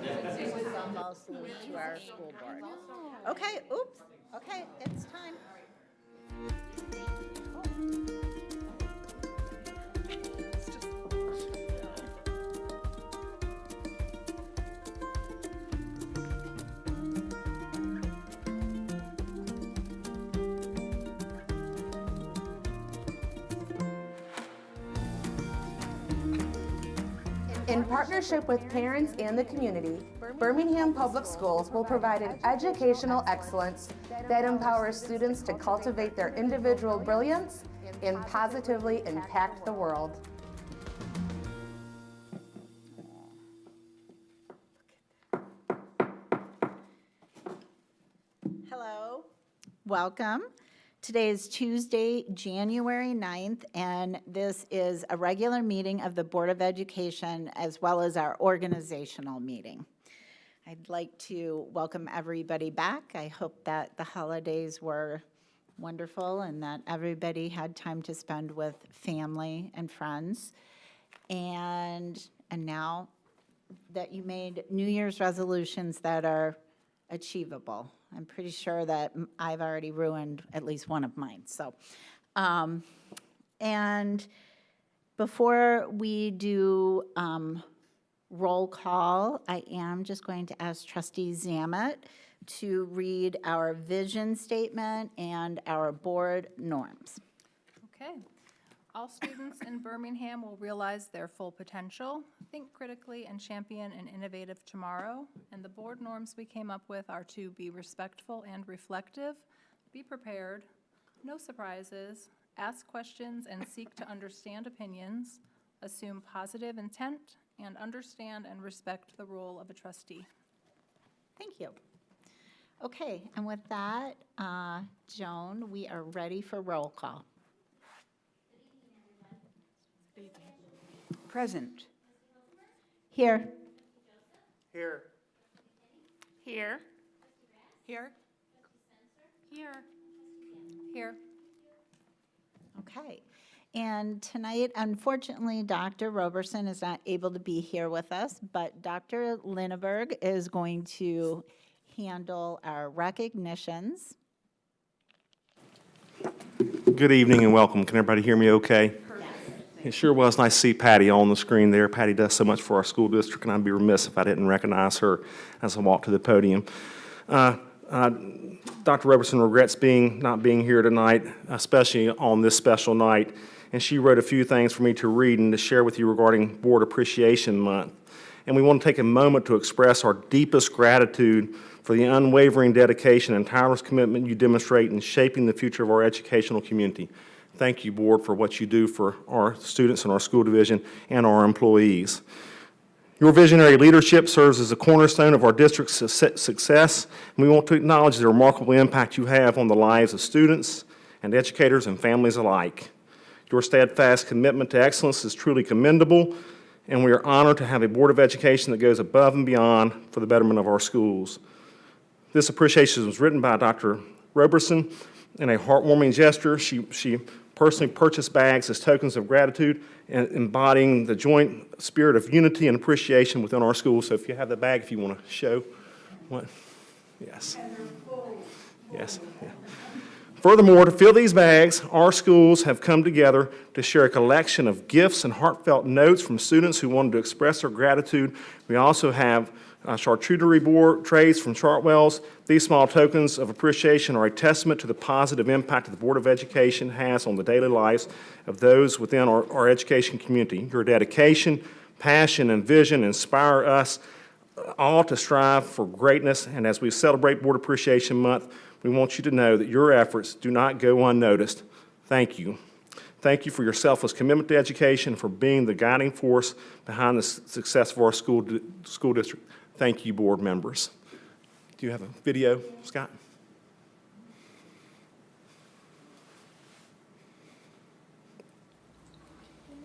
Gumball salute to our school board. Okay, oops, okay, it's time. In partnership with parents and the community, Birmingham Public Schools will provide an educational excellence that empowers students to cultivate their individual brilliance and positively impact the world. Hello, welcome. Today is Tuesday, January 9th, and this is a regular meeting of the Board of Education as well as our organizational meeting. I'd like to welcome everybody back. I hope that the holidays were wonderful and that everybody had time to spend with family and friends. And now that you made New Year's resolutions that are achievable. I'm pretty sure that I've already ruined at least one of mine. So, and before we do roll call, I am just going to ask Trustee Zamet to read our vision statement and our board norms. Okay. All students in Birmingham will realize their full potential, think critically, and champion an innovative tomorrow. And the board norms we came up with are to be respectful and reflective, be prepared, no surprises, ask questions and seek to understand opinions, assume positive intent, and understand and respect the role of a trustee. Thank you. Okay, and with that, Joan, we are ready for roll call. Present. Here. Here. Here. Here. Here. Here. Okay. And tonight, unfortunately, Dr. Roberson is not able to be here with us, but Dr. Linneberg is going to handle our recognitions. Good evening and welcome. Can everybody hear me okay? It sure was nice to see Patty on the screen there. Patty does so much for our school district, and I'd be remiss if I didn't recognize her as I walk to the podium. Dr. Roberson regrets not being here tonight, especially on this special night, and she wrote a few things for me to read and to share with you regarding Board Appreciation Month. And we want to take a moment to express our deepest gratitude for the unwavering dedication and tireless commitment you demonstrate in shaping the future of our educational community. Thank you, Board, for what you do for our students in our school division and our employees. Your visionary leadership serves as a cornerstone of our district's success, and we want to acknowledge the remarkable impact you have on the lives of students and educators and families alike. Your steadfast commitment to excellence is truly commendable, and we are honored to have a Board of Education that goes above and beyond for the betterment of our schools. This appreciation was written by Dr. Roberson. In a heartwarming gesture, she personally purchased bags as tokens of gratitude and embodying the joint spirit of unity and appreciation within our schools. So if you have the bag, if you want to show what, yes. Yes. Yeah. Furthermore, to fill these bags, our schools have come together to share a collection of gifts and heartfelt notes from students who wanted to express their gratitude. We also have charcuterie board trays from Chartwell's. These small tokens of appreciation are a testament to the positive impact that the Board of Education has on the daily lives of those within our education community. Your dedication, passion, and vision inspire us all to strive for greatness, and as we celebrate Board Appreciation Month, we want you to know that your efforts do not go unnoticed. Thank you. Thank you for your selfless commitment to education, for being the guiding force behind the success of our school district. Thank you, board members. Do you have a video, Scott?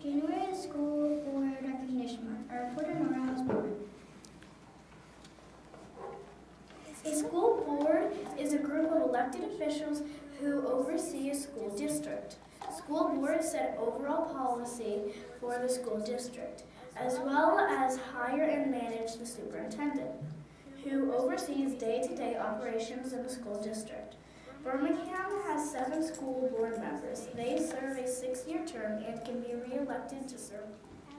January is School Board Recognition Month. Our reporter Nora was born. A school board is a group of elected officials who oversee a school district. School boards set overall policy for the school district. as well as hire and manage the superintendent, who oversees day-to-day operations in the school district. Birmingham has 7 school board members. They serve a 6-year term and can be re-elected to serve.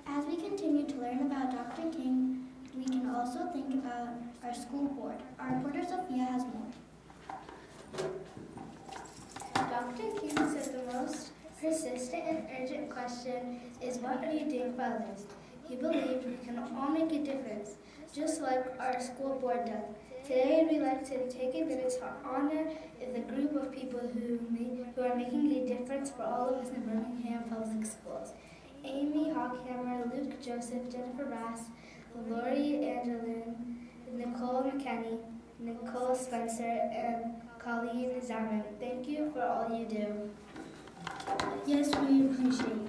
As we continue to learn about Dr. King, we can also think about our school board. Our reporter Sophia has more. Dr. King said the most persistent and urgent question is, what are you doing for others? He believed we can all make a difference, just like our school board does. Today, we'd like to take a minute to honor the group of people who are making a difference for all of us in Birmingham Public Schools. Amy Hockhammer, Luke Joseph, Jennifer Bass, Lori Angelin, Nicole McKenney, Nicole Spencer, and Colleen Zaman. Thank you for all you do. Yes, we appreciate you.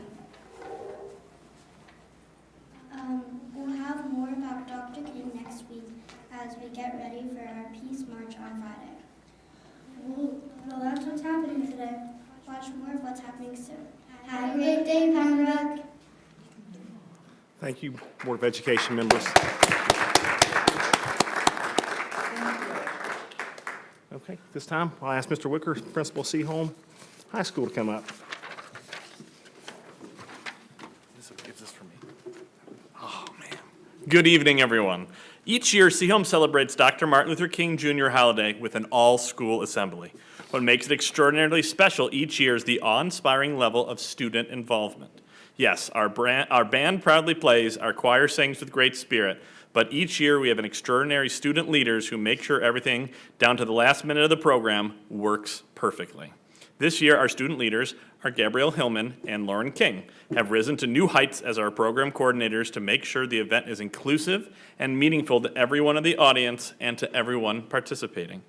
We'll have more about Dr. King next week as we get ready for our Peace March on Friday. Well, that's what's happening today. Watch more of what's happening soon. Have a great day, Pembroke. Thank you, Board of Education members. Okay, this time I'll ask Mr. Wicker, Principal Seaholm High School, to come up. Good evening, everyone. Each year, Seaholm celebrates Dr. Martin Luther King Jr. holiday with an all-school assembly. What makes it extraordinarily special each year is the awe-inspiring level of student involvement. Yes, our band proudly plays, our choir sings with great spirit, but each year we have an extraordinary student leaders who make sure everything, down to the last minute of the program, works perfectly. This year, our student leaders, are Gabrielle Hillman and Lauren King, have risen to new heights as our program coordinators to make sure the event is inclusive and meaningful to everyone in the audience and to everyone participating.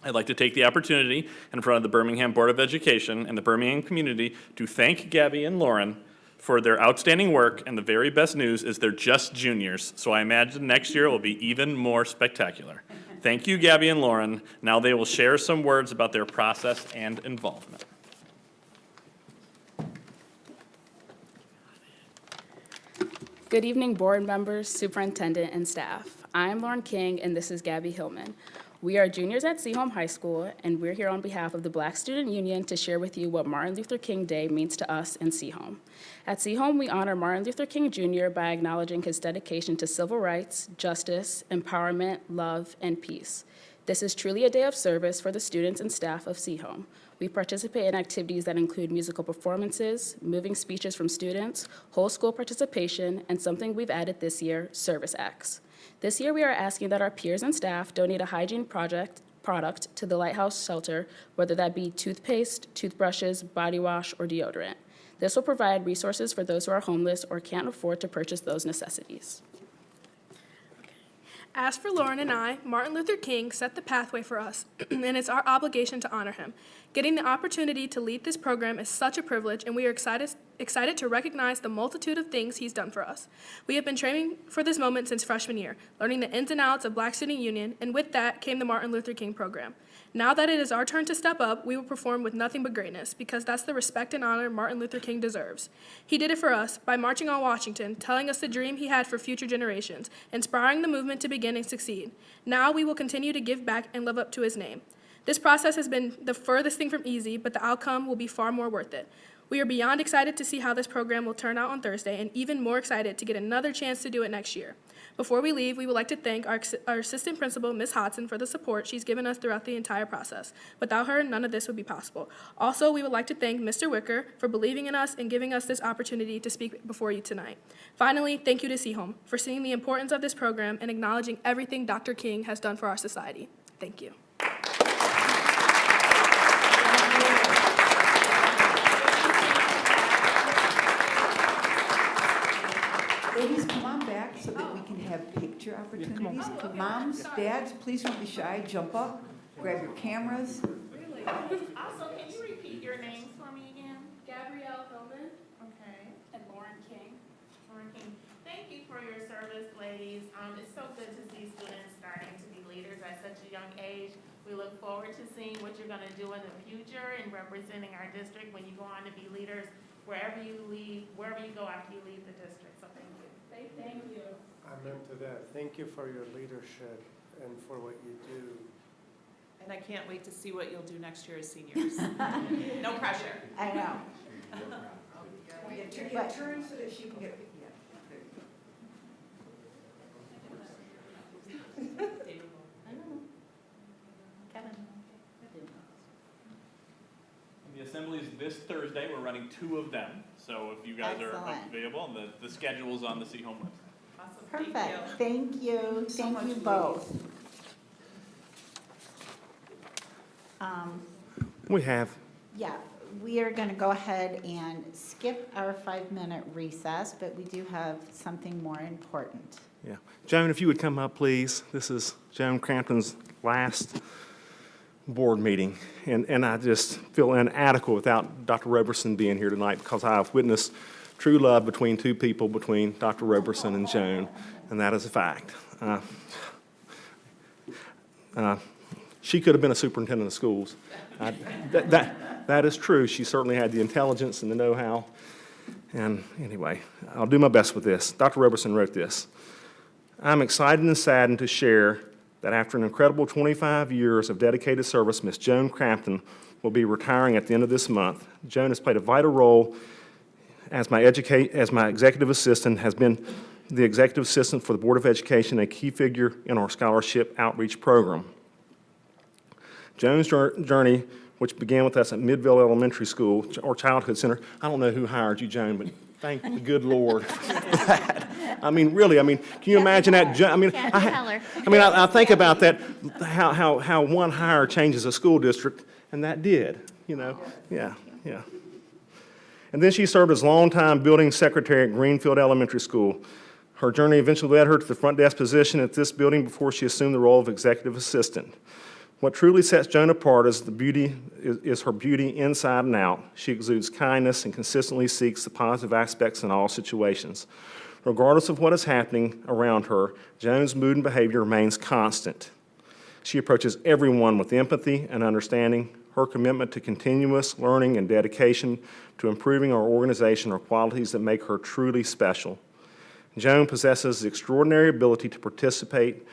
I'd like to take the opportunity in front of the Birmingham Board of Education and the Birmingham community to thank Gabby and Lauren for their outstanding work, and the very best news is they're just juniors, so I imagine next year will be even more spectacular. Thank you, Gabby and Lauren. Now they will share some words about their process and involvement. Good evening, board members, superintendent, and staff. I'm Lauren King, and this is Gabby Hillman. We are juniors at Seaholm High School, and we're here on behalf of the Black Student Union to share with you what Martin Luther King Day means to us in Seaholm. At Seaholm, we honor Martin Luther King Jr. by acknowledging his dedication to civil rights, justice, empowerment, love, and peace. This is truly a day of service for the students and staff of Seaholm. We participate in activities that include musical performances, moving speeches from students, whole school participation, and something we've added this year, service acts. This year, we are asking that our peers and staff donate a hygiene product to the Lighthouse Shelter, whether that be toothpaste, toothbrushes, body wash, or deodorant. This will provide resources for those who are homeless or can't afford to purchase those necessities. As for Lauren and I, Martin Luther King set the pathway for us, and it's our obligation to honor him. Getting the opportunity to lead this program is such a privilege, and we are excited to recognize the multitude of things he's done for us. We have been training for this moment since freshman year, learning the ins and outs of Black Student Union, and with that came the Martin Luther King program. Now that it is our turn to step up, we will perform with nothing but greatness, because that's the respect and honor Martin Luther King deserves. He did it for us by marching on Washington, telling us the dream he had for future generations, inspiring the movement to begin and succeed. Now we will continue to give back and live up to his name. This process has been the furthest thing from easy, but the outcome will be far more worth it. We are beyond excited to see how this program will turn out on Thursday, and even more excited to get another chance to do it next year. Before we leave, we would like to thank our assistant principal, Ms. Hodson, for the support she's given us throughout the entire process. Without her, none of this would be possible. Also, we would like to thank Mr. Wicker for believing in us and giving us this opportunity to speak before you tonight. Finally, thank you to Seaholm for seeing the importance of this program and acknowledging everything Dr. King has done for our society. Thank you. Ladies, come on back so that we can have picture opportunities. Moms, dads, please don't be shy. Jump up, grab your cameras. Really? Also, can you repeat your names for me again? Gabrielle Hillman. Okay. And Lauren King. Lauren King. Thank you for your service, ladies. It's so good to see students starting to be leaders at such a young age. We look forward to seeing what you're going to do in the future and representing our district when you go on to be leaders wherever you go after you leave the district. So thank you. Thank you. Amen to that. Thank you for your leadership and for what you do. And I can't wait to see what you'll do next year as seniors. No pressure. I know. Turn so that she can get, yeah. There you go. Kevin. The assemblies this Thursday, we're running 2 of them. So if you guys are Excellent. available, the schedule is on the Seaholm website. Awesome. Perfect. Thank you. Thank you both. We have, Yeah, we are going to go ahead and skip our 5-minute recess, but we do have something more important. yeah. Joan, if you would come up, please. This is Joan Crampton's last board meeting, and I just feel inadequate without Dr. Roberson being here tonight because I've witnessed true love between 2 people, between Dr. Roberson and Joan, and that is a fact. She could have been a superintendent of schools. That is true. She certainly had the intelligence and the know-how. And anyway, I'll do my best with this. Dr. Roberson wrote this. I'm excited and saddened to share that after an incredible 25 years of dedicated service, Miss Joan Crampton will be retiring at the end of this month. Joan has played a vital role as my executive assistant, has been the executive assistant for the Board of Education, a key figure in our scholarship outreach program. Joan's journey, which began with us at Midville Elementary School, our childhood center. I don't know who hired you, Joan, but thank the good Lord for that. I mean, really, can you imagine that? I think about that, how one hire changes a school district, and that did, yeah. And then she served as longtime building secretary at Greenfield Elementary School. Her journey eventually led her to the front desk position at this building before she assumed the role of executive assistant. What truly sets Joan apart is her beauty inside and out. She exudes kindness and consistently seeks the positive aspects in all situations. Regardless of what is happening around her, Joan's mood and behavior remains constant. She approaches everyone with empathy and understanding. Her commitment to continuous learning and dedication to improving our organization are qualities that make her truly special. Joan possesses the extraordinary ability to anticipate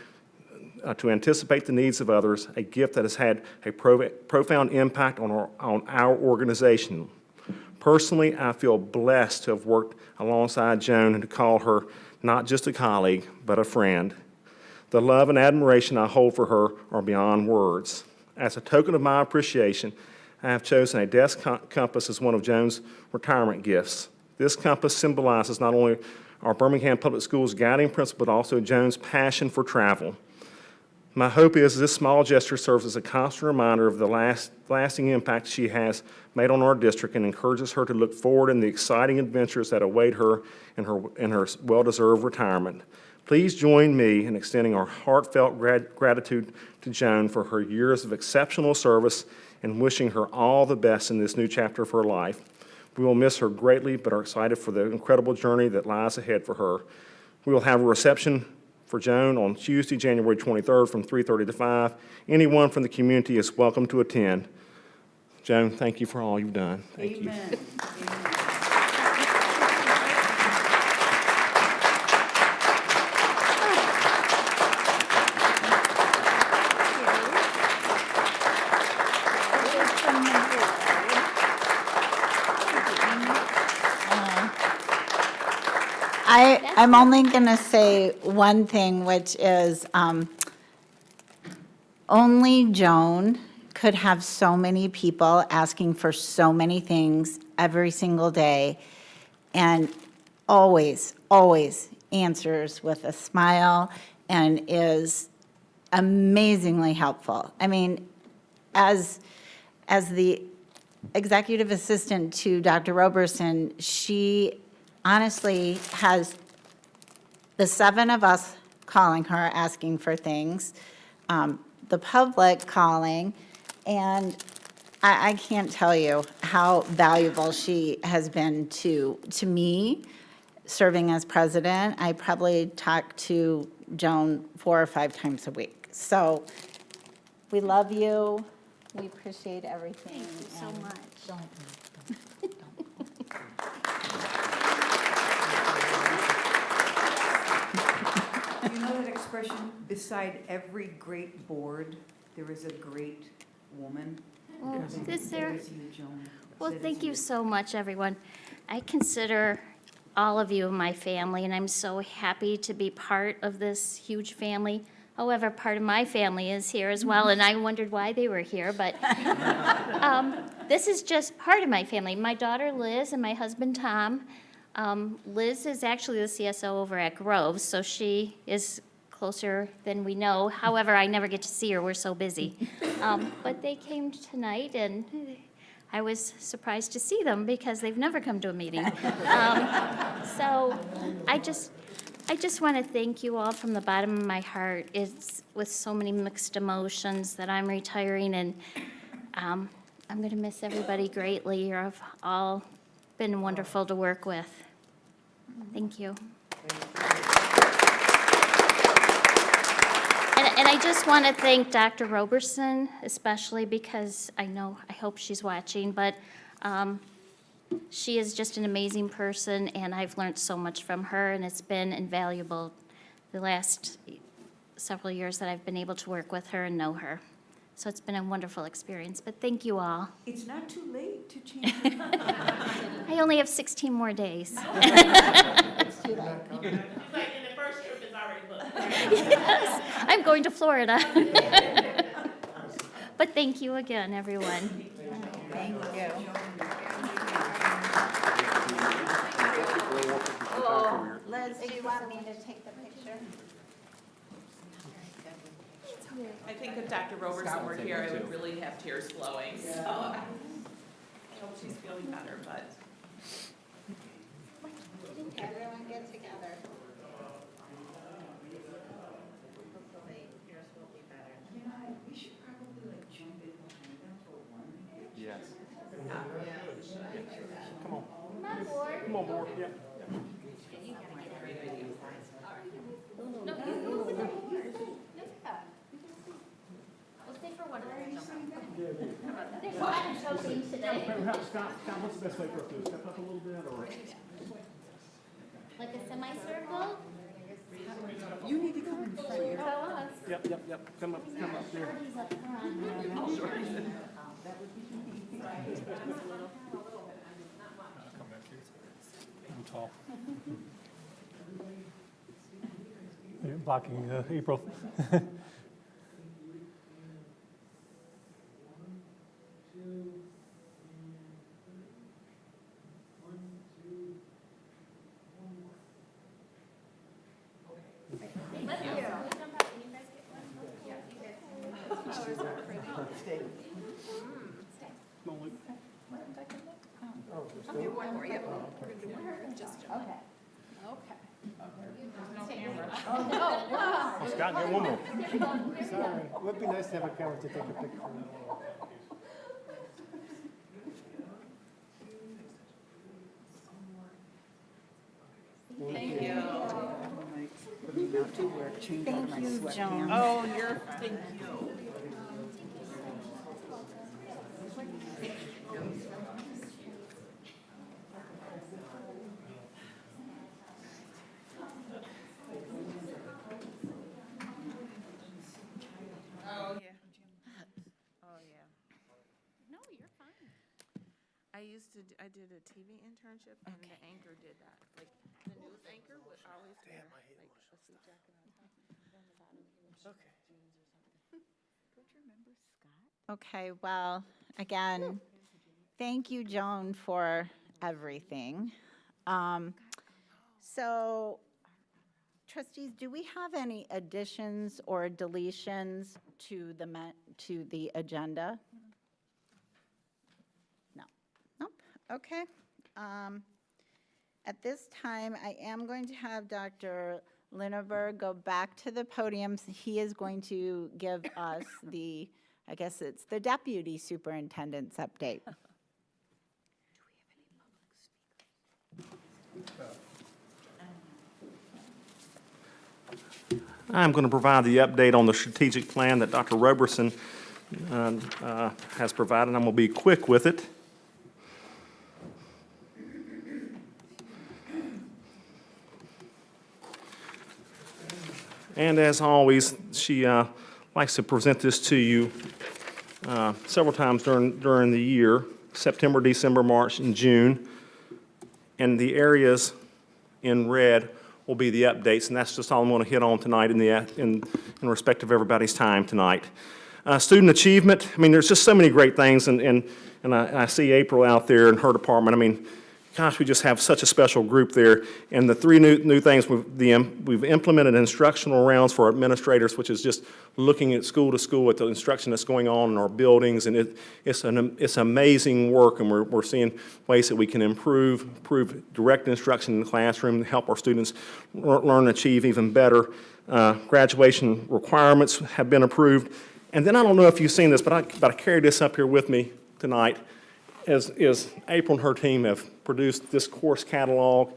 the needs of others, a gift that has had a profound impact on our organization. Personally, I feel blessed to have worked alongside Joan and to call her not just a colleague, but a friend. The love and admiration I hold for her are beyond words. As a token of my appreciation, I have chosen a desk compass as one of Joan's retirement gifts. This compass symbolizes not only our Birmingham Public Schools guiding principle, but also Joan's passion for travel. My hope is this small gesture serves as a constant reminder of the lasting impact she has made on our district and encourages her to look forward in the exciting adventures that await her in her well-deserved retirement. Please join me in extending our heartfelt gratitude to Joan for her years of exceptional service and wishing her all the best in this new chapter of her life. We will miss her greatly, but are excited for the incredible journey that lies ahead for her. We will have a reception for Joan on Tuesday, January 23rd from 3:30 to 5. Anyone from the community is welcome to attend. Joan, thank you for all you've done. Thank you. Amen. I'm only going to say one thing, which is only Joan could have so many people asking for so many things every single day, and always, always answers with a smile and is amazingly helpful. I mean, as the executive assistant to Dr. Roberson, she honestly has the 7 of us calling her, asking for things, the public calling, and I can't tell you how valuable she has been to me, serving as president. I probably talk to Joan 4 or 5 times a week. So we love you. We appreciate everything. Thank you so much. Don't. expression, beside every great board, there is a great woman. Well, is there? That is you, Joan. Well, That is thank you so much, everyone. I consider all of you my family, and I'm so happy to be part of this huge family. However, part of my family is here as well, and I wondered why they were here, but this is just part of my family. My daughter Liz and my husband Tom. Liz is actually the CSO over at Groves, so she is closer than we know. However, I never get to see her, we're so busy. But they came tonight, and I was surprised to see them because they've never come to a meeting. So I just want to thank you all from the bottom of my heart. It's with so many mixed emotions that I'm retiring, and I'm going to miss everybody greatly. You've all been wonderful to work with. Thank you. And I just want to thank Dr. Roberson, especially because I hope she's watching, but she is just an amazing person, and I've learned so much from her, and it's been invaluable the last several years that I've been able to work with her and know her. So it's been a wonderful experience, but thank you all. It's not too late to change. I only have 16 more days. It's like, in the first trip is already booked. Yes, I'm going to Florida. But thank you again, everyone. Thank you. Liz, do you want me to take the picture? I think if Dr. Roberson were here, I would really have tears flowing, so I hope she's feeling better, but. Everyone get together. We should probably like jump in behind them for one. Yes. Come on, board. Come on, board. Yeah. We'll stay for one of them. There's a lot of choking today. Scott, what's the best way for us to do? Step up a little bit, or? Like a semicircle? You need to come in front. Yep. Come up there. I'm tall. You're blocking April. Scott, get one more. Sorry. It would be nice to have a camera to take a picture. Thank you. Thank you, Joan. Oh, thank you. No, you're fine. I did a TV internship, and the anchor did that. Like, the news anchor would always wear, like, a suit jacket on top, and on the bottom, he would shoot jeans or something. Don't you remember Scott? Okay, well, again, thank you, Joan, for everything. So, trustees, do we have any additions or deletions to the agenda? No. Nope. Okay. At this time, I am going to have Dr. Linneberg go back to the podium. He is going to give us the, I guess it's the deputy superintendent's update. I'm going to provide the update on the strategic plan that Dr. Roberson has provided. I'm going to be quick with it. And as always, she likes to present this to you several times during the year, September, December, March, and June. And the areas in red will be the updates, and that's just all I'm going to hit on tonight in respect of everybody's time tonight. Student achievement, I mean, there's just so many great things, and I see April out there in her department. I mean, gosh, we just have such a special group there. And the three new things, we've implemented instructional rounds for administrators, which is just looking at school to school at the instruction that's going on in our buildings, and it's amazing work, and we're seeing ways that we can improve direct instruction in the classroom, help our students learn and achieve even better. Graduation requirements have been approved. And then I don't know if you've seen this, but I carried this up here with me tonight. As April and her team have produced this course catalog.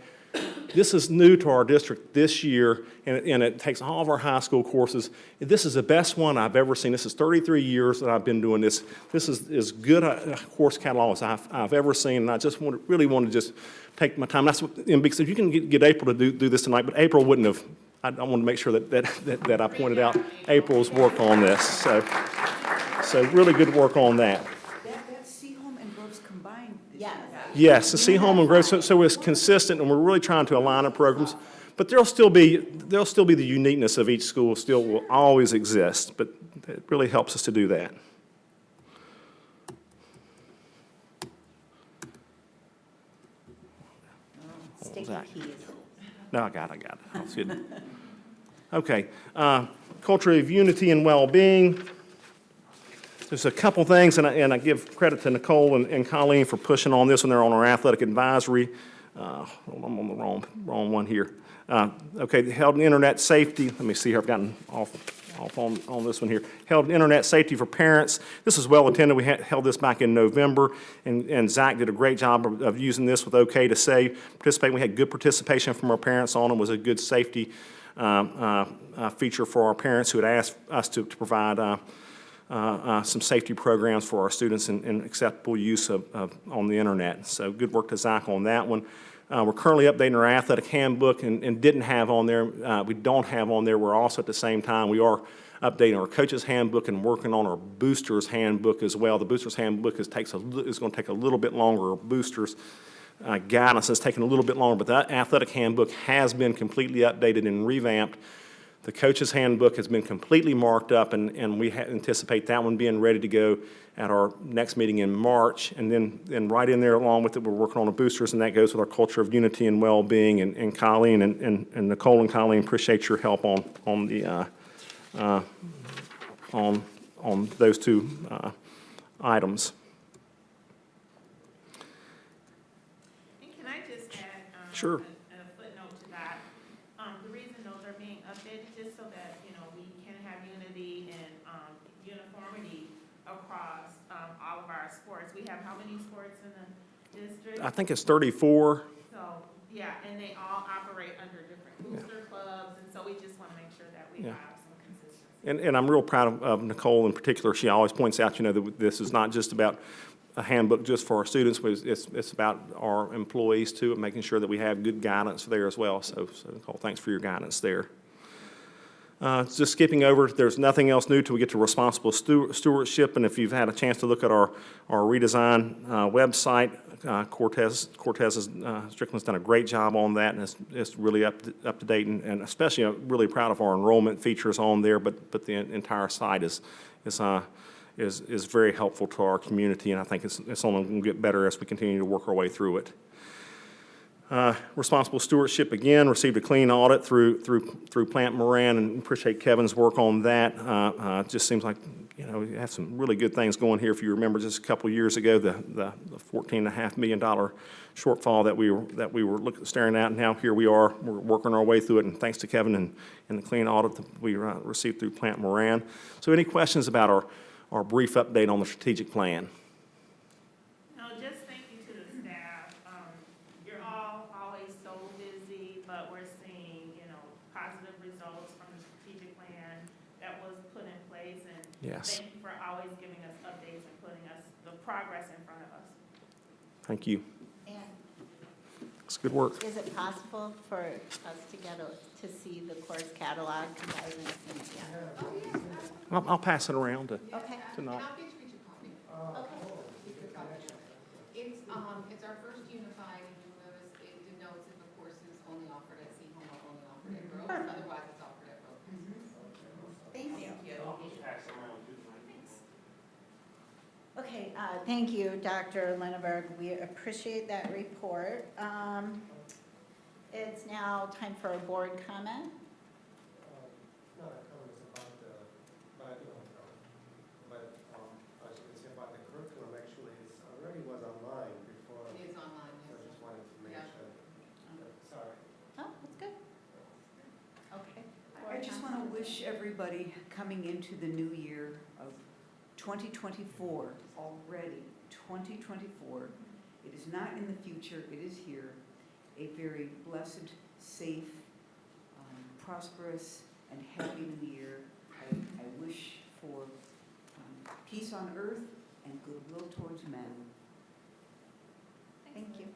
This is new to our district this year, and it takes all of our high school courses. This is the best one I've ever seen. This is 33 years that I've been doing this. This is as good a course catalog as I've ever seen, and I just really want to just take my time. That's what, and because you can get April to do this tonight, but April wouldn't have. I want to make sure that I pointed out April's work on this. So really good work on that. That's Seaholm and Groves combined this year. Yes, the Seaholm and Groves, so it's consistent, and we're really trying to align our programs. But there'll still be the uniqueness of each school still will always exist, but it really helps us to do that. Sticky keys. No, I got it. I was kidding. Okay, culture of unity and well-being. There's a couple things, and I give credit to Nicole and Colleen for pushing on this when they're on our athletic advisory. I'm on the wrong one here. Okay, held in internet safety. Let me see here. I've gotten off on this one here. Held in internet safety for parents. This is well attended. We held this back in November, and Zach did a great job of using this with OK to Say. Participate. We had good participation from our parents on it. It was a good safety feature for our parents who had asked us to provide some safety programs for our students and acceptable use on the internet. So good work to Zach on that one. We're currently updating our athletic handbook and didn't have on there, we don't have on there, we're also at the same time, we are updating our coaches handbook and working on our boosters handbook as well. The boosters handbook is going to take a little bit longer. Our boosters guidance is taking a little bit longer, but that athletic handbook has been completely updated and revamped. The coach's handbook has been completely marked up, and we anticipate that one being ready to go at our next meeting in March. And then right in there along with it, we're working on the boosters, and that goes with our culture of unity and well-being. And Colleen and Nicole and Colleen, appreciate your help on those two items. And can I just add Sure. a footnote to that? The reason those are being updated just so that, we can have unity and uniformity across all of our sports. We have how many sports in the district? I think it's 34. So, yeah, and they all operate under different booster clubs, and so we just want to make sure that we Yeah. have some consistency. And I'm real proud of Nicole in particular. She always points out, that this is not just about a handbook just for our students, but it's about our employees too, and making sure that we have good guidance there as well. So Nicole, thanks for your guidance there. Just skipping over, there's nothing else new till we get to responsible stewardship. And if you've had a chance to look at our redesigned website, Strickland's done a great job on that, and it's really up to date. And especially, I'm really proud of our enrollment features on there. But the entire site is very helpful to our community, and I think it's only going to get better as we continue to work our way through it. Responsible stewardship, again, received a clean audit through Plant Moran, and appreciate Kevin's work on that. It just seems like, we have some really good things going here. If you remember just a couple of years ago, the $14.5 million shortfall that we were staring at, and now here we are, we're working our way through it, and thanks to Kevin and the clean audit that we received through Plant Moran. So any questions about our brief update on the strategic plan? No, just thank you to the staff. You're all always so busy, but we're seeing, positive results from the strategic plan that was put in place. And Yes. thank you for always giving us updates and putting us the progress in front of us. Thank you. And good work. Is it possible for us to see the course catalog? 'Cause I haven't seen it yet. I'll pass it around to Okay. not. It's our first unified, you'll notice it denotes if a course is only offered at Seaholm or only offered at Grove, otherwise it's offered at Grove. Thank you. Okay, thank you, Dr. Linneberg. We appreciate that report. It's now time for a board comment. Not a comment about the, but, I should say about the curriculum, actually, it's already was online before. It is online, So I yes. just wanted to Yeah. mention, sorry. Oh, that's good. Okay. I just want to wish everybody coming into the new year of 2024, already 2024, it is not in the future, it is here, a very blessed, safe, prosperous, and happy new year. I wish for peace on earth and goodwill towards men. Thank you.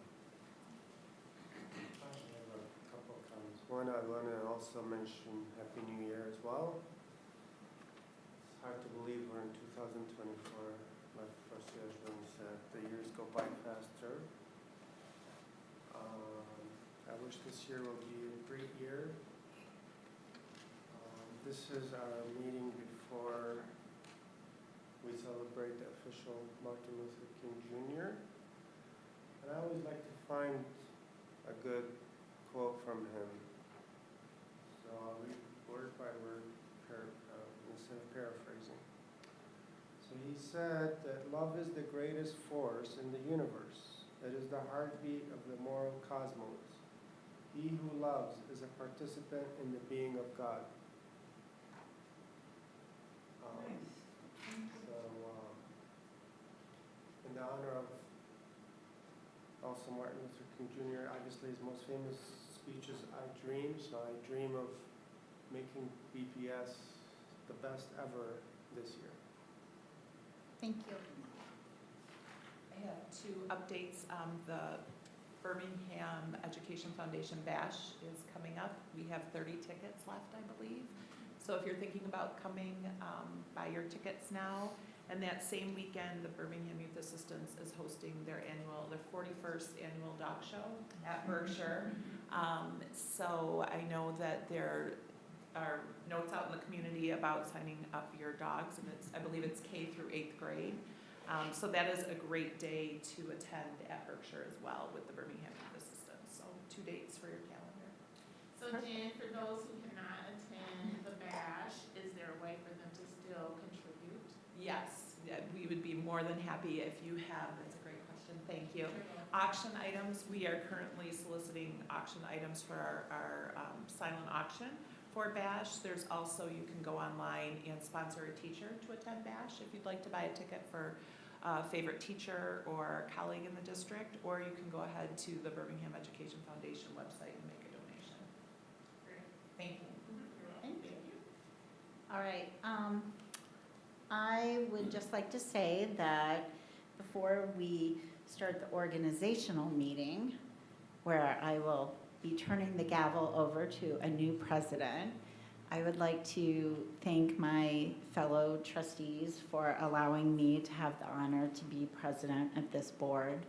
I have a couple of comments. One, I want to also mention Happy New Year as well. It's hard to believe we're in 2024. Like Professor Ashwin said, the years go by faster. I wish this year will be a great year. This is our meeting before we celebrate the official Martin Luther King Jr. And I always like to find a good quote from him. So I'll read word by word instead of paraphrasing. So he said that love is the greatest force in the universe. It is the heartbeat of the moral cosmos. He who loves is a participant in the being of God. In the honor of also Martin Luther King Jr., obviously his most famous speech is I Dream, so I dream of making BPS the best ever this year. Thank you. I have two updates. The Birmingham Education Foundation Bash is coming up. We have 30 tickets left, I believe. So if you're thinking about coming, buy your tickets now. And that same weekend, the Birmingham Youth Assistance is hosting their 41st annual dog show at Berkshire. So I know that there are notes out in the community about signing up your dogs, and I believe it's K through 8th grade. So that is a great day to attend at Berkshire as well with the Birmingham Youth Assistance. So 2 dates for your calendar. So Jen, for those who cannot attend the bash, is there a way for them to still contribute? Yes, we would be more than happy if you have, that's a great question, thank you. Auction items, we are currently soliciting auction items for our silent auction for BASH. There's also, you can go online and sponsor a teacher to attend BASH if you'd like to buy a ticket for a favorite teacher or colleague in the district, or you can go ahead to the Birmingham Education Foundation website and make a donation. Great. Thank you. Thank you. All right. I would just like to say that before we start the organizational meeting, where I will be turning the gavel over to a new president, I would like to thank my fellow trustees for allowing me to have the honor to be president of this board.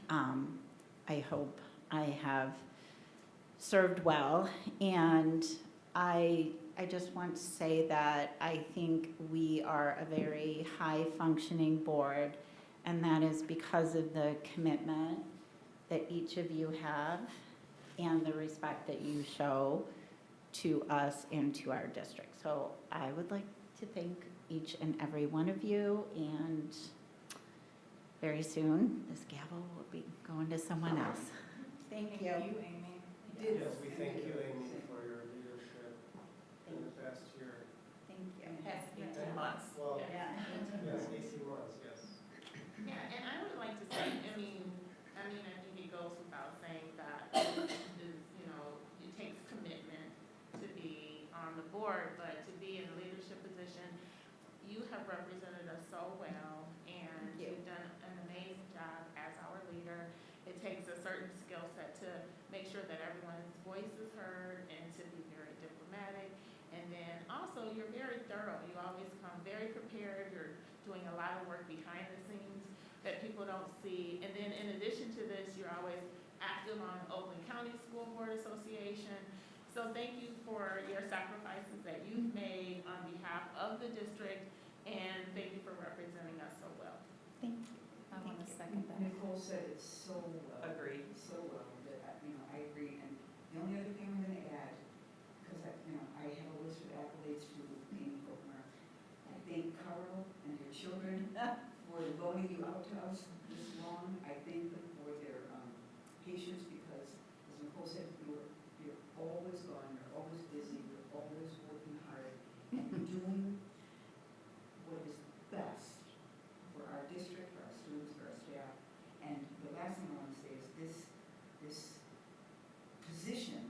I hope I have served well, and I just want to say that I think we are a very high-functioning board, and that is because of the commitment that each of you have and the respect that you show to us and to our district. So I would like to thank each and every one of you, and very soon this gavel will be going to someone else. Thank you. Amy. Yes, we thank you, Amy, for your leadership in the past year. Thank you. Past 18 months. Well, Yeah. yes, 18 months, yes. Yeah, and I would like to say, I think it goes without saying that it takes commitment to be on the board, but to be in a leadership position, you have represented us so well, and you've done an amazing job as our leader. It takes a certain skill set to make sure that everyone's voice is heard and to be very diplomatic. And then also, you're very thorough. You always come very prepared. You're doing a lot of work behind the scenes that people don't see. And then in addition to this, you're always active on Oakland County School Board Association. So thank you for your sacrifices that you've made on behalf of the district, and thank you for representing us so well. Thank you. I want to second that. Nicole said it so well. Agreed. So well that, I agree. And the only other thing I'm going to add, because I have a list of accolades to Amy Hochmer. I thank Carl and her children for loaning you out to us this long. I thank them for their patience because, as Nicole said, you're always gone, you're always busy, you're always working hard, and you're doing what is best for our district, for our students, for our staff. And the last thing I want to say is this position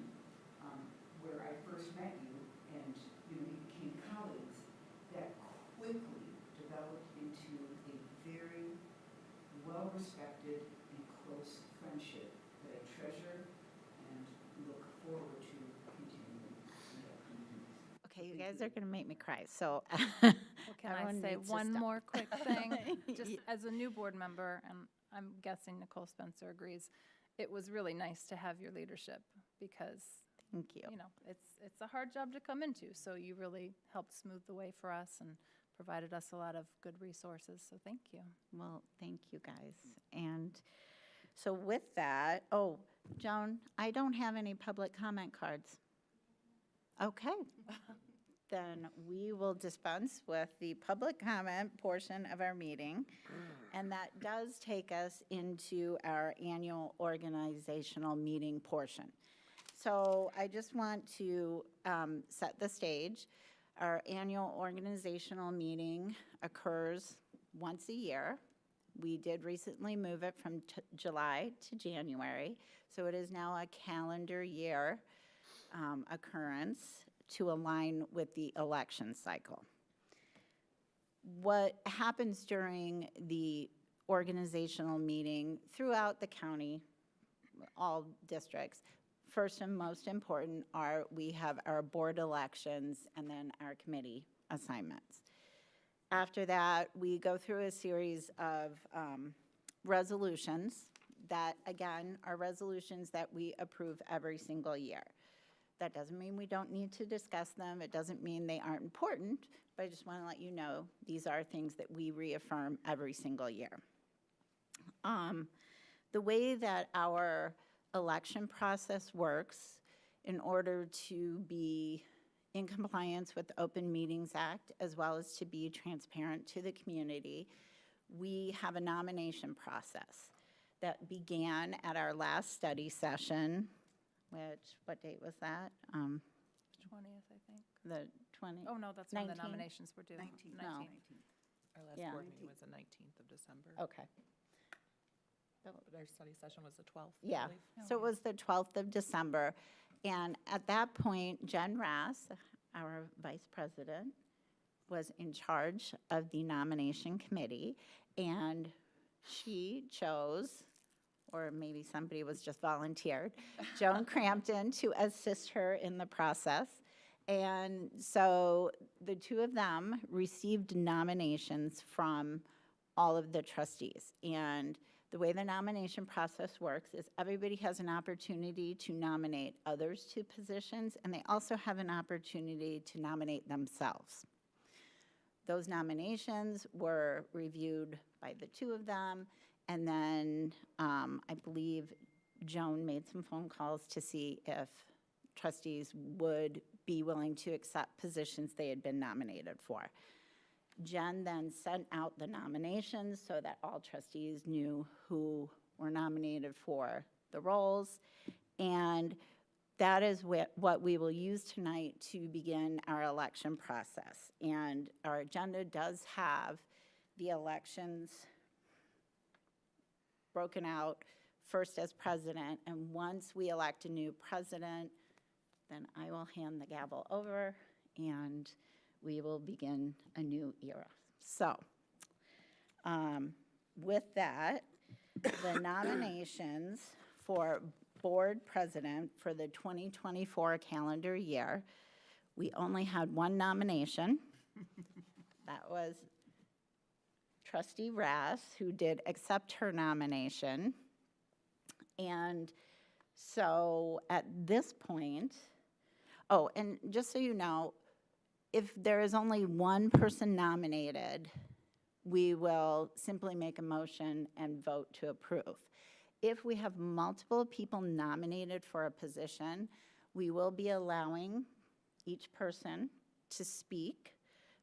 where I first met you and we became colleagues, that quickly developed into a very well-respected and close friendship that I treasure and look forward to continuing in the upcoming years. Okay, you guys are going to make me cry, so. Well, can I everyone say needs to one stop. more quick thing? Just as a new board member, and I'm guessing Nicole Spencer agrees, it was really nice to have your leadership because, Thank you. it's a hard job to come into. So you really helped smooth the way for us and provided us a lot of good resources. So thank you. Well, thank you, guys. And so with that, Joan, I don't have any public comment cards. Okay. Then we will dispense with the public comment portion of our meeting. And that does take us into our annual organizational meeting portion. So I just want to set the stage. Our annual organizational meeting occurs once a year. We did recently move it from July to January, so it is now a calendar year occurrence to align with the election cycle. What happens during the organizational meeting throughout the county, all districts, first and most important are we have our board elections and then our committee assignments. After that, we go through a series of resolutions that, again, are resolutions that we approve every single year. That doesn't mean we don't need to discuss them. It doesn't mean they aren't important, but I just want to let you know these are things that we reaffirm every single year. The way that our election process works, in order to be in compliance with the Open Meetings Act, as well as to be transparent to the community, we have a nomination process that began at our last study session, which, what date was that? 20th, I think. The 20? Oh, no, that's when the 19th? nominations were due. 19th. No. 19th. Our last Yeah. board meeting was the 19th of December. Okay. But our study session was the 12th, I Yeah, believe. so it was the 12th of December. And at that point, Jen Rass, our vice president, was in charge of the nomination committee. And she chose, or maybe somebody was just volunteered, Joan Crampton to assist her in the process. And so the two of them received nominations from all of the trustees. And the way the nomination process works is everybody has an opportunity to nominate others to positions, and they also have an opportunity to nominate themselves. Those nominations were reviewed by the two of them, and then I believe Joan made some phone calls to see if trustees would be willing to accept positions they had been nominated for. Jen then sent out the nominations so that all trustees knew who were nominated for the roles. And that is what we will use tonight to begin our election process. And our agenda does have the elections broken out first as president. And once we elect a new president, then I will hand the gavel over and we will begin a new era. So, with that, the nominations for board president for the 2024 calendar year. We only had one nomination. That was Trustee Rass, who did accept her nomination. And so at this point, oh, and just so you know, if there is only one person nominated, we will simply make a motion and vote to approve. If we have multiple people nominated for a position, we will be allowing each person to speak,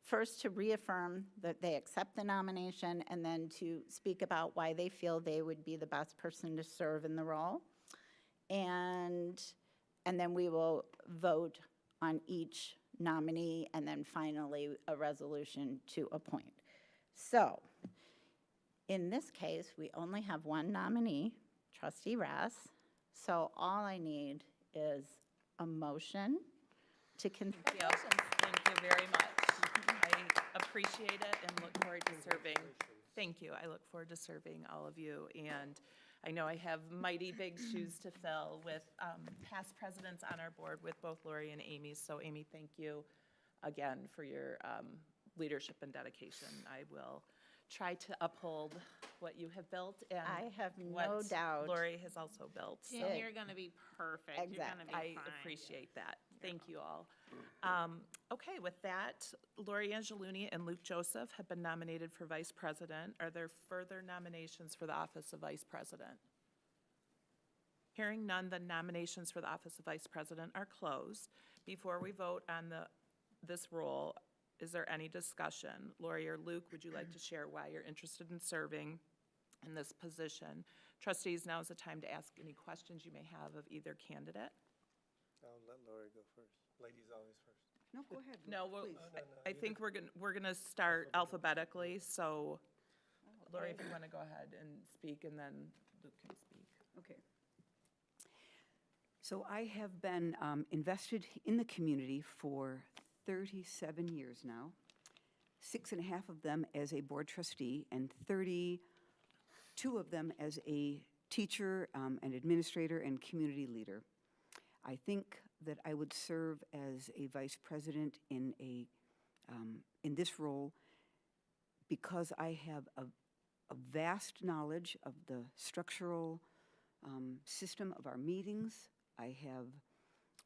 first to reaffirm that they accept the nomination, and then to speak about why they feel they would be the best person to serve in the role. And then we will vote on each nominee, and then finally a resolution to appoint. So in this case, we only have one nominee, Trustee Rass. So all I need is a motion to continue. Thank you very much. I appreciate it and look forward to serving. Thank you. I look forward to serving all of you. And I know I have mighty big shoes to fill with past presidents on our board with both Lori and Amy. So Amy, thank you again for your leadership and dedication. I will try to uphold what you have built and I have no what doubt. Lori has also built. So And you're gonna be perfect. You're gonna be I fine. appreciate that. Thank you all. Okay, with that, Lori Angeluni and Luke Joseph have been nominated for vice president. Are there further nominations for the office of vice president? Hearing none, the nominations for the office of vice president are closed. Before we vote on this role, is there any discussion? Lori or Luke, would you like to share why you're interested in serving in this position? Trustees, now is the time to ask any questions you may have of either candidate. I'll let Lori go first. Ladies always first. No, go ahead. No, please. I think we're gonna start alphabetically, so Lori, if you want to go ahead and speak, and then Luke can speak. Okay. So I have been invested in the community for 37 years now, 6.5 of them as a board trustee, and 32 of them as a teacher, an administrator, and community leader. I think that I would serve as a vice president in this role because I have a vast knowledge of the structural system of our meetings. I have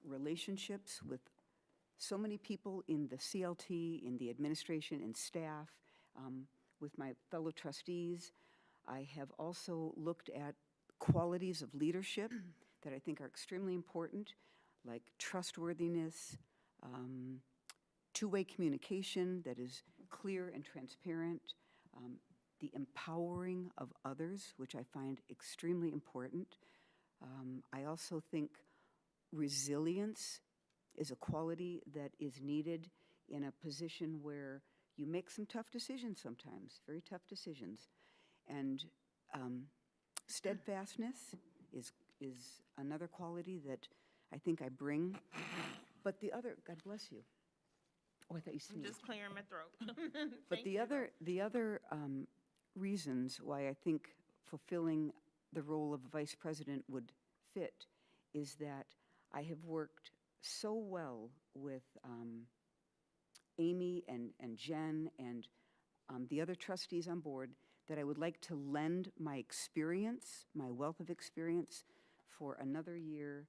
relationships with so many people in the CLT, in the administration and staff, with my fellow trustees. I have also looked at qualities of leadership that I think are extremely important, like trustworthiness, two-way communication that is clear and transparent, the empowering of others, which I find extremely important. I also think resilience is a quality that is needed in a position where you make some tough decisions sometimes, very tough decisions. And steadfastness is another quality that I think I bring. But the other, God bless you. Oh, I thought you I'm sneezed. just clearing my throat. But the other reasons why I think fulfilling the role of vice president would fit is that I have worked so well with Amy and Jen and the other trustees on board that I would like to lend my experience, my wealth of experience, for another year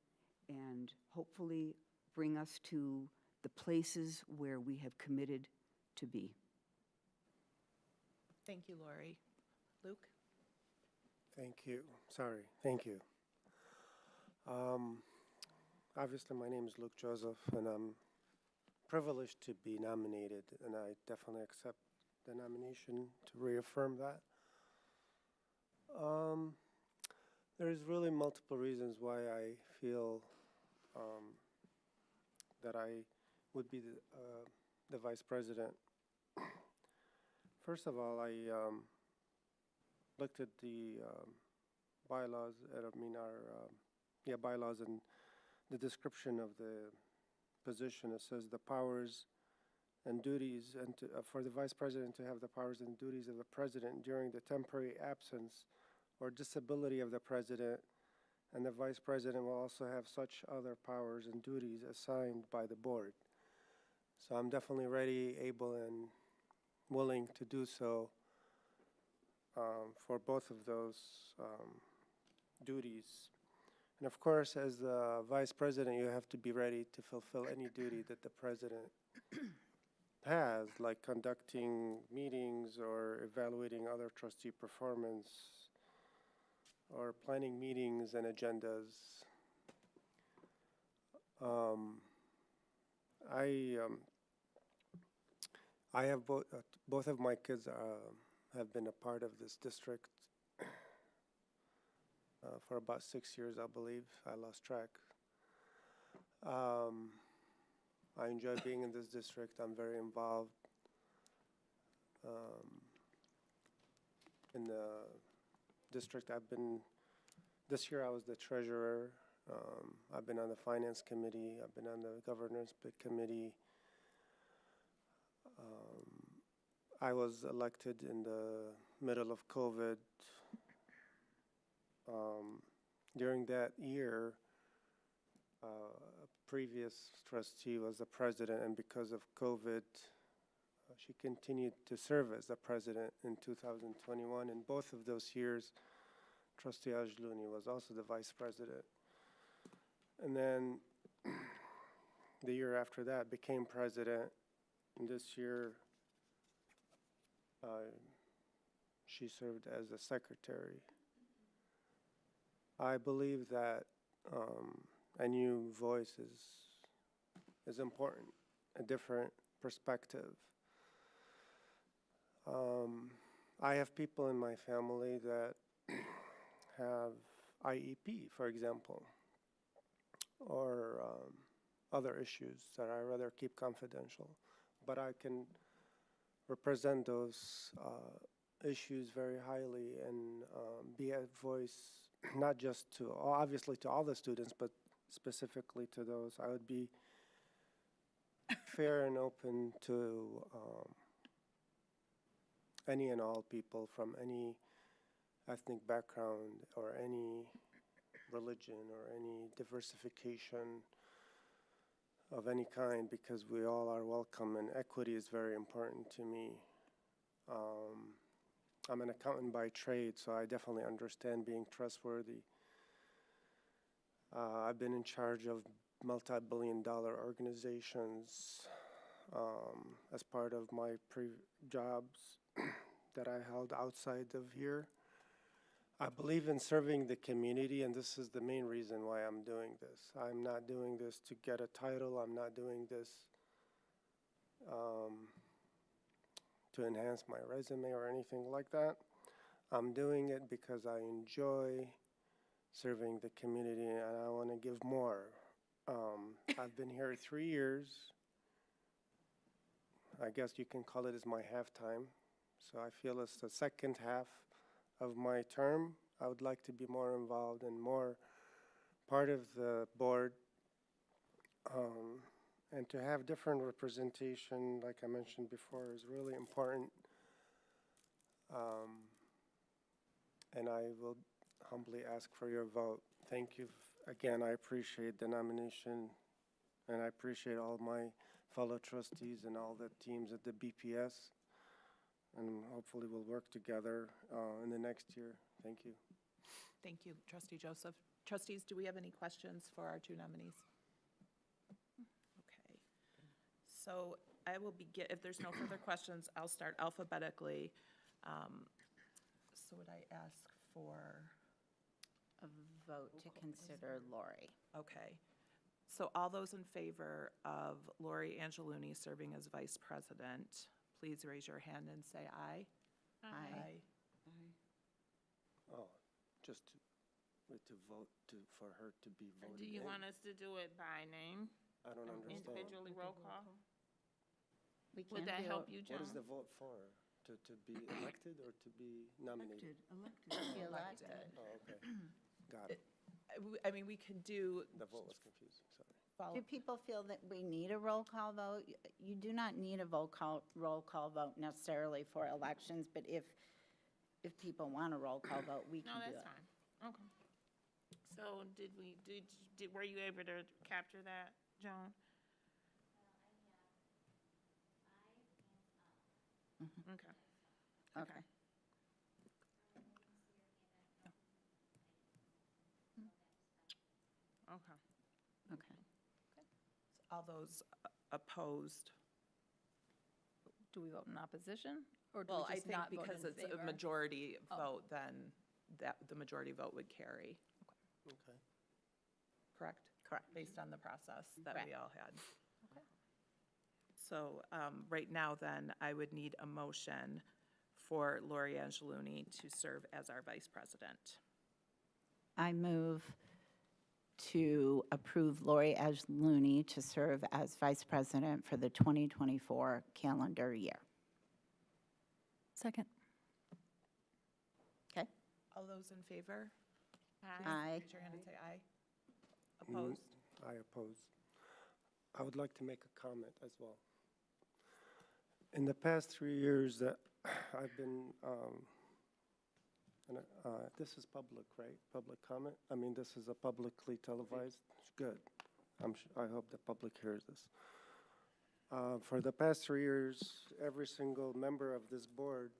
and hopefully bring us to the places where we have committed to be. Thank you, Lori. Luke? Thank you. Sorry. Thank you. Obviously, my name is Luke Joseph, and I'm privileged to be nominated, and I definitely accept the nomination to reaffirm that. There's really multiple reasons why I feel that I would be the vice president. First of all, I looked at the bylaws, our bylaws and the description of the position. It says the powers and duties, and for the vice president to have the powers and duties of the president during the temporary absence or disability of the president, and the vice president will also have such other powers and duties assigned by the board. So I'm definitely ready, able, and willing to do so for both of those duties. And of course, as the vice president, you have to be ready to fulfill any duty that the president has, like conducting meetings or evaluating other trustee performance or planning meetings and agendas. I have both of my kids have been a part of this district for about 6 years, I believe. I lost track. I enjoy being in this district. I'm very involved in the district. This year I was the treasurer. I've been on the finance committee. I've been on the governance committee. I was elected in the middle of COVID. During that year, a previous trustee was the president, and because of COVID, she continued to serve as the president in 2021. In both of those years, Trustee Ajluni was also the vice president. And then the year after that became president, and this year she served as the secretary. I believe that a new voice is important, a different perspective. I have people in my family that have IEP, for example, or other issues that I rather keep confidential, but I can represent those issues very highly and be a voice, not just to, obviously to all the students, but specifically to those. I would be fair and open to any and all people from any ethnic background or any religion or any diversification of any kind, because we all are welcome, and equity is very important to me. I'm an accountant by trade, so I definitely understand being trustworthy. I've been in charge of multi-billion-dollar organizations as part of my jobs that I held outside of here. I believe in serving the community, and this is the main reason why I'm doing this. I'm not doing this to get a title. I'm not doing this to enhance my resume or anything like that. I'm doing it because I enjoy serving the community and I want to give more. I've been here 3 years. I guess you can call it as my halftime. So I feel it's the second half of my term. I would like to be more involved and more part of the board, and to have different representation, like I mentioned before, is really important. And I will humbly ask for your vote. Thank you. Again, I appreciate the nomination, and I appreciate all my fellow trustees and all the teams at the BPS. And hopefully we'll work together in the next year. Thank you. Thank you, Trustee Joseph. Trustees, do we have any questions for our two nominees? Okay. So I will begin, if there's no further questions, I'll start alphabetically. So would I ask for? A vote to consider Lori. Okay. So all those in favor of Lori Angeluni serving as vice president, please raise your hand and say aye. Aye. Oh, just to vote for her to be voted Do you in? want us to do it by name? I don't understand. Individually roll call? We can Would that do help it. you, John? What is the vote for? To be elected or to be nominated? Be elected. Oh, okay. Got it. I mean, we can do. The vote was confusing, sorry. Do people feel that we need a roll call vote? You do not need a roll call vote necessarily for elections, but if people want a roll call vote, we can No, do it. that's fine. Okay. So were you able to capture that, Joan? Okay. Okay. Okay. Okay. All those opposed? Do we vote in opposition? Or do Well, we I just think not vote because in it's a favor? majority Oh. vote, then the majority vote would carry, Okay. correct? Correct. Based on the process that Correct. we all had. Okay. So right now, then, I would need a motion for Lori Angeloni to serve as our vice president. I move to approve Lori Angeloni to serve as vice president for the 2024 calendar year. Second. Okay? All those in favor? Aye. Raise your hand and say aye. Opposed? I oppose. I would like to make a comment as well. In the past 3 years that I've been, this is public, right? Public comment? I mean, this is a publicly televised? Good. I hope the public hears this. For the past 3 years, every single member of this board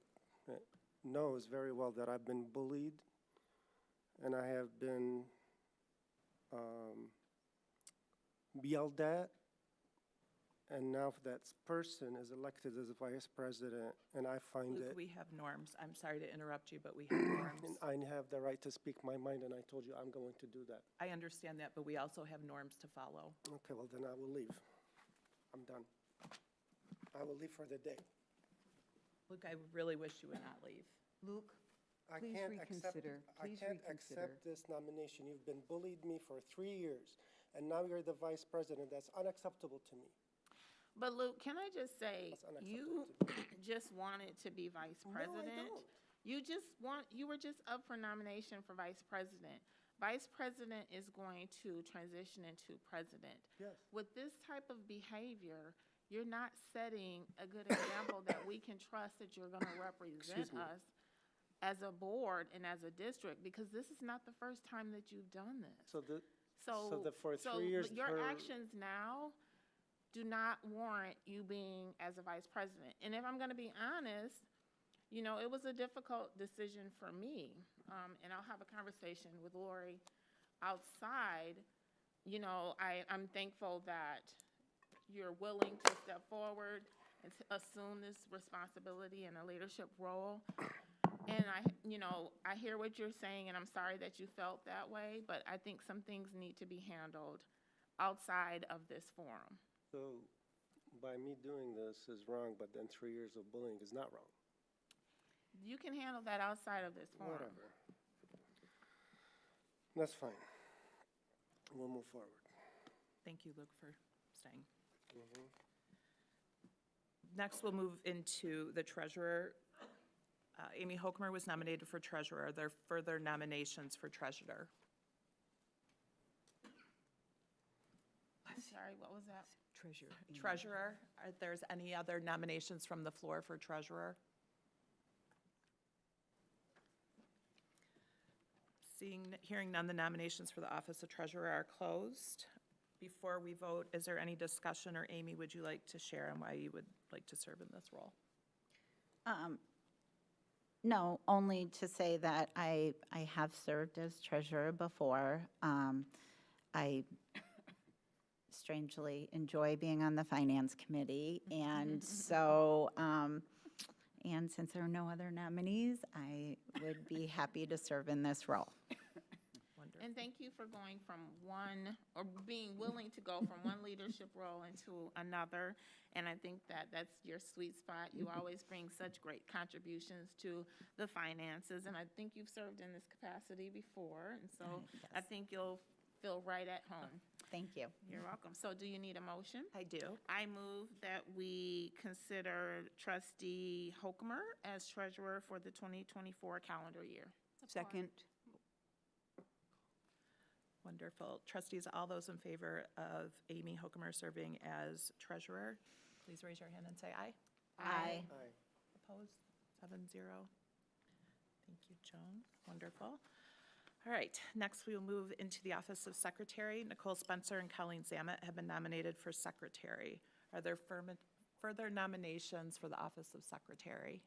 knows very well that I've been bullied, and I have been yelled at, and now that person is elected as a vice president, and I find Luke, it, we have norms. I'm sorry to interrupt you, but we have norms. and I have the right to speak my mind, and I told you I'm going to do that. I understand that, but we also have norms to follow. Okay, well, then I will leave. I'm done. I will leave for the day. Luke, I really wish you would not leave. Luke, I please can't reconsider. accept, I Please can't reconsider. accept this nomination. You've been bullied me for 3 years, and now you're the vice president. That's unacceptable to me. But Luke, can I just say, That's unacceptable you to me. just wanted to be vice No, I president? don't. You were just up for nomination for vice president. Vice president is going to transition into president. Yes. With this type of behavior, you're not setting a good example that we can trust that you're gonna represent Excuse me. us as a board and as a district, because this is not the first time that you've done this. So for So 3 years, your her- actions now do not warrant you being as a vice president. And if I'm gonna be honest, you know, it was a difficult decision for me. And I'll have a conversation with Lori outside. You know, I'm thankful that you're willing to step forward and to assume this responsibility in a leadership role. And I hear what you're saying, and I'm sorry that you felt that way, but I think some things need to be handled outside of this forum. So by me doing this is wrong, but then 3 years of bullying is not wrong. You can handle that outside of this forum. Whatever. That's fine. We'll move forward. Thank you, Luke, for staying. Next, we'll move into the treasurer. Amy Hokemer was nominated for treasurer. Are there further nominations for treasurer? I'm sorry, what was that? Treasurer. Treasurer, are there any other nominations from the floor for treasurer? Hearing none, the nominations for the office of treasurer are closed. Before we vote, is there any discussion, or Amy, would you like to share on why you would like to serve in this role? No, only to say that I have served as treasurer before. I strangely enjoy being on the finance committee, and so, and since there are no other nominees, I would be happy to serve in this role. Wonderful. And thank you for going from one, or being willing to go from one leadership role into another. And I think that that's your sweet spot. You always bring such great contributions to the finances, and I think you've served in this capacity before, and so I think you'll feel right at home. Thank you. You're welcome. So do you need a motion? I do. I move that we consider trustee Hokemer as treasurer for the 2024 calendar year. Second. Wonderful. Trustees, all those in favor of Amy Hokemer serving as treasurer, please raise your hand and say aye. Aye. Aye. Opposed? 7-0. Thank you, Joan. Wonderful. All right, next we will move into the Office of Secretary. Nicole Spencer and Colleen Zamet have been nominated for Secretary. Are there further nominations for the Office of Secretary?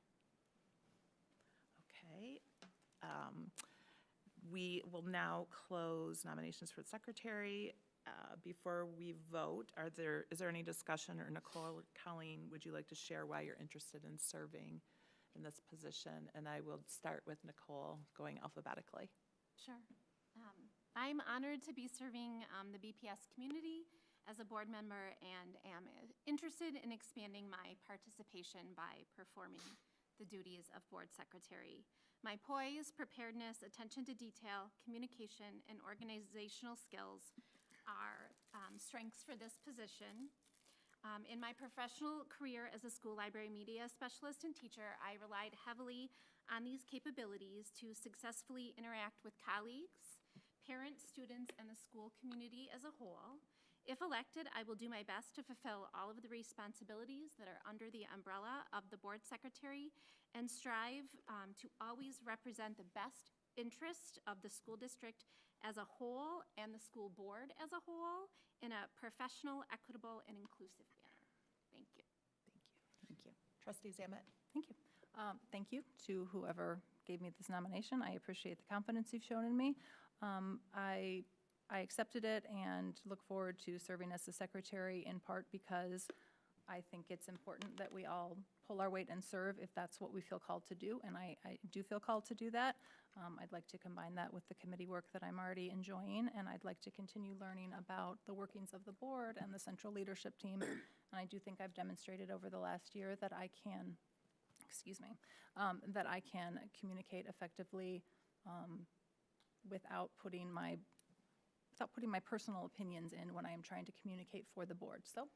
Okay. We will now close nominations for the Secretary. Before we vote, is there any discussion, or Nicole or Colleen, would you like to share why you're interested in serving in this position? And I will start with Nicole, going alphabetically. Sure. I'm honored to be serving the BPS community as a board member and am interested in expanding my participation by performing the duties of board secretary. My poise, preparedness, attention to detail, communication, and organizational skills are strengths for this position. In my professional career as a school library media specialist and teacher, I relied heavily on these capabilities to successfully interact with colleagues, parents, students, and the school community as a whole. If elected, I will do my best to fulfill all of the responsibilities that are under the umbrella of the board secretary and strive to always represent the best interest of the school district as a whole and the school board as a whole in a professional, equitable, and inclusive manner. Thank you. Thank you. Trustee Zamet? Thank you. Thank you to whoever gave me this nomination. I appreciate the confidence you've shown in me. I accepted it and look forward to serving as the secretary, in part because I think it's important that we all pull our weight and serve if that's what we feel called to do, and I do feel called to do that. I'd like to combine that with the committee work that I'm already enjoying, and I'd like to continue learning about the workings of the board and the central leadership team. And I do think I've demonstrated over the last year that I can, that I can communicate effectively without putting my personal opinions in when I am trying to communicate for the board. So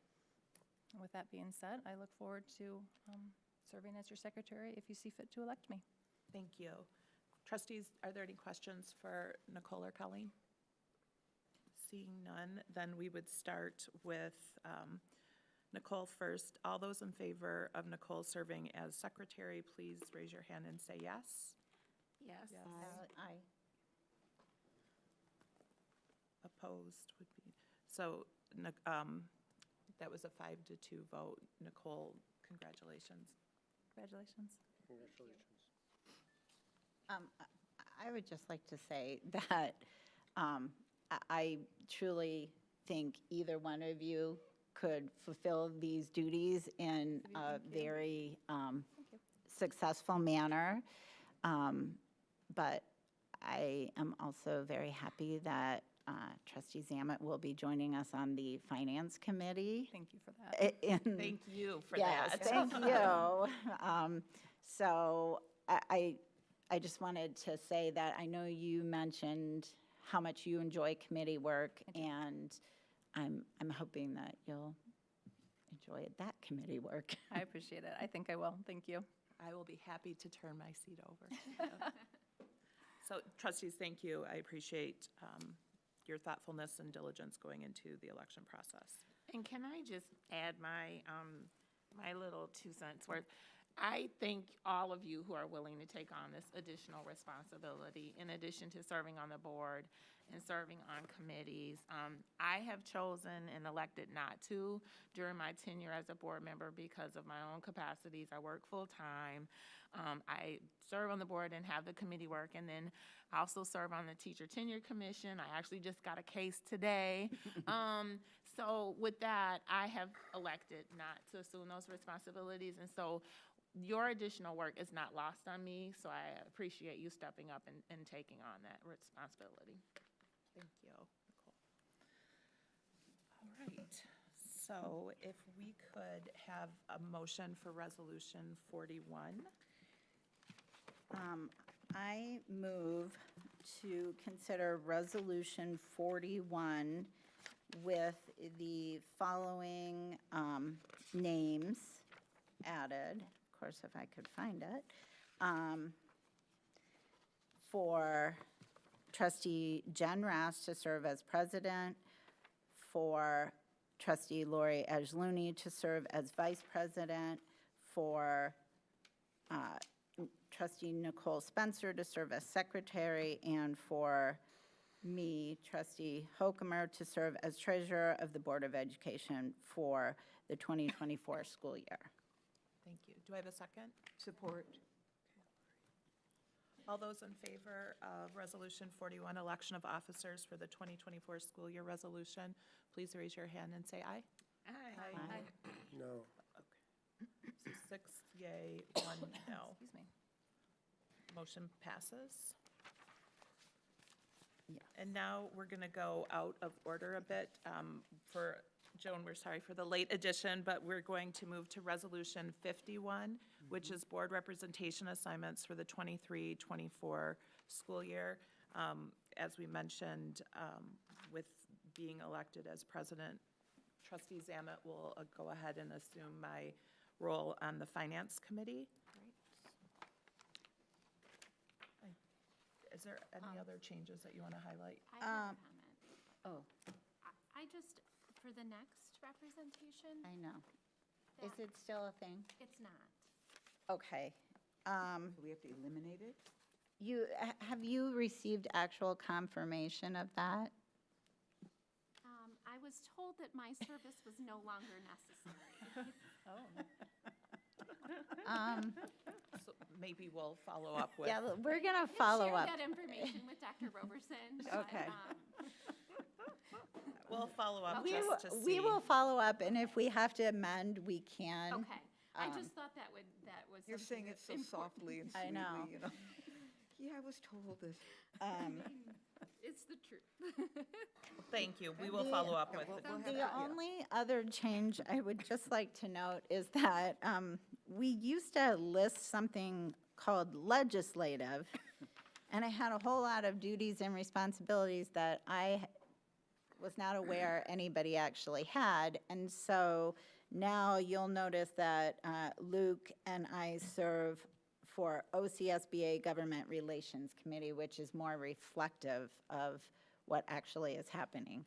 with that being said, I look forward to serving as your secretary if you see fit to elect me. Thank you. Trustees, are there any questions for Nicole or Colleen? Seeing none, then we would start with Nicole first. All those in favor of Nicole serving as secretary, please raise your hand and say yes. Yes. Aye. Opposed would be, so that was a 5-2 vote. Nicole, congratulations. Congratulations. Congratulations. I would just like to say that I truly think either one of you could fulfill these duties in a very successful manner. But I am also very happy that Trustee Zamet will be joining us on the Finance Committee. Thank you for that. Thank you for yes, that. thank you. So I just wanted to say that I know you mentioned how much you enjoy committee work, and I'm hoping that you'll enjoy that committee work. I appreciate it. I think I will. Thank you. I will be happy to turn my seat over. So trustees, thank you. I appreciate your thoughtfulness and diligence going into the election process. And can I just add my, my little 2 cents worth? I thank all of you who are willing to take on this additional responsibility in addition to serving on the board and serving on committees. I have chosen and elected not to during my tenure as a board member because of my own capacities. I work full-time. I serve on the board and have the committee work, and then I also serve on the Teacher Tenure Commission. I actually just got a case today. So with that, I have elected not to assume those responsibilities, and so your additional work is not lost on me, so I appreciate you stepping up and taking on that responsibility. Thank you, Nicole. All right, so if we could have a motion for Resolution 41. I move to consider Resolution 41 with the following names added. Of course, if I could find it. For Trustee Jen Rass to serve as president, for Trustee Lori Edge-Looney to serve as vice president, for trustee Nicole Spencer to serve as secretary, and for me, trustee Hokumer, to serve as treasurer of the Board of Education for the 2024 school year. Thank you. Do I have a second? Support. All those in favor of Resolution 41, election of officers for the 2024 school year resolution, please raise your hand and say aye. Aye. No. So 6 yay, 1 no. Excuse me. Motion passes. Yes. And now we're going to go out of order a bit. For Joan, we're sorry for the late addition, but we're going to move to Resolution 51, which is board representation assignments for the 23-24 school year. As we mentioned, with being elected as president, Trustee Zamet will go ahead and assume my role on the Finance Committee. Is there any other changes that you want to highlight? I have a comment. Oh, I just, for the next representation, I know. Is it still a thing? it's not. Okay. So we have to eliminate it? Have you received actual confirmation of that? I was told that my service was no longer necessary. So maybe we'll follow up with. Yeah, we're going to follow up. Share that information with Dr. Roberson. but, Okay. We'll follow up We just to see. we will follow up, and if we have to amend, we can. Okay, I just thought that was. You're saying something it so important. softly and I sweetly, know. you know? Yeah, I was told this. It's the truth. Thank you. We will follow up with it. The only other change I would just like to note is that we used to list something called legislative, and it had a whole lot of duties and responsibilities that I was not aware anybody actually had. And so now you'll notice that Luke and I serve for OCSBA Government Relations Committee, which is more reflective of what actually is happening.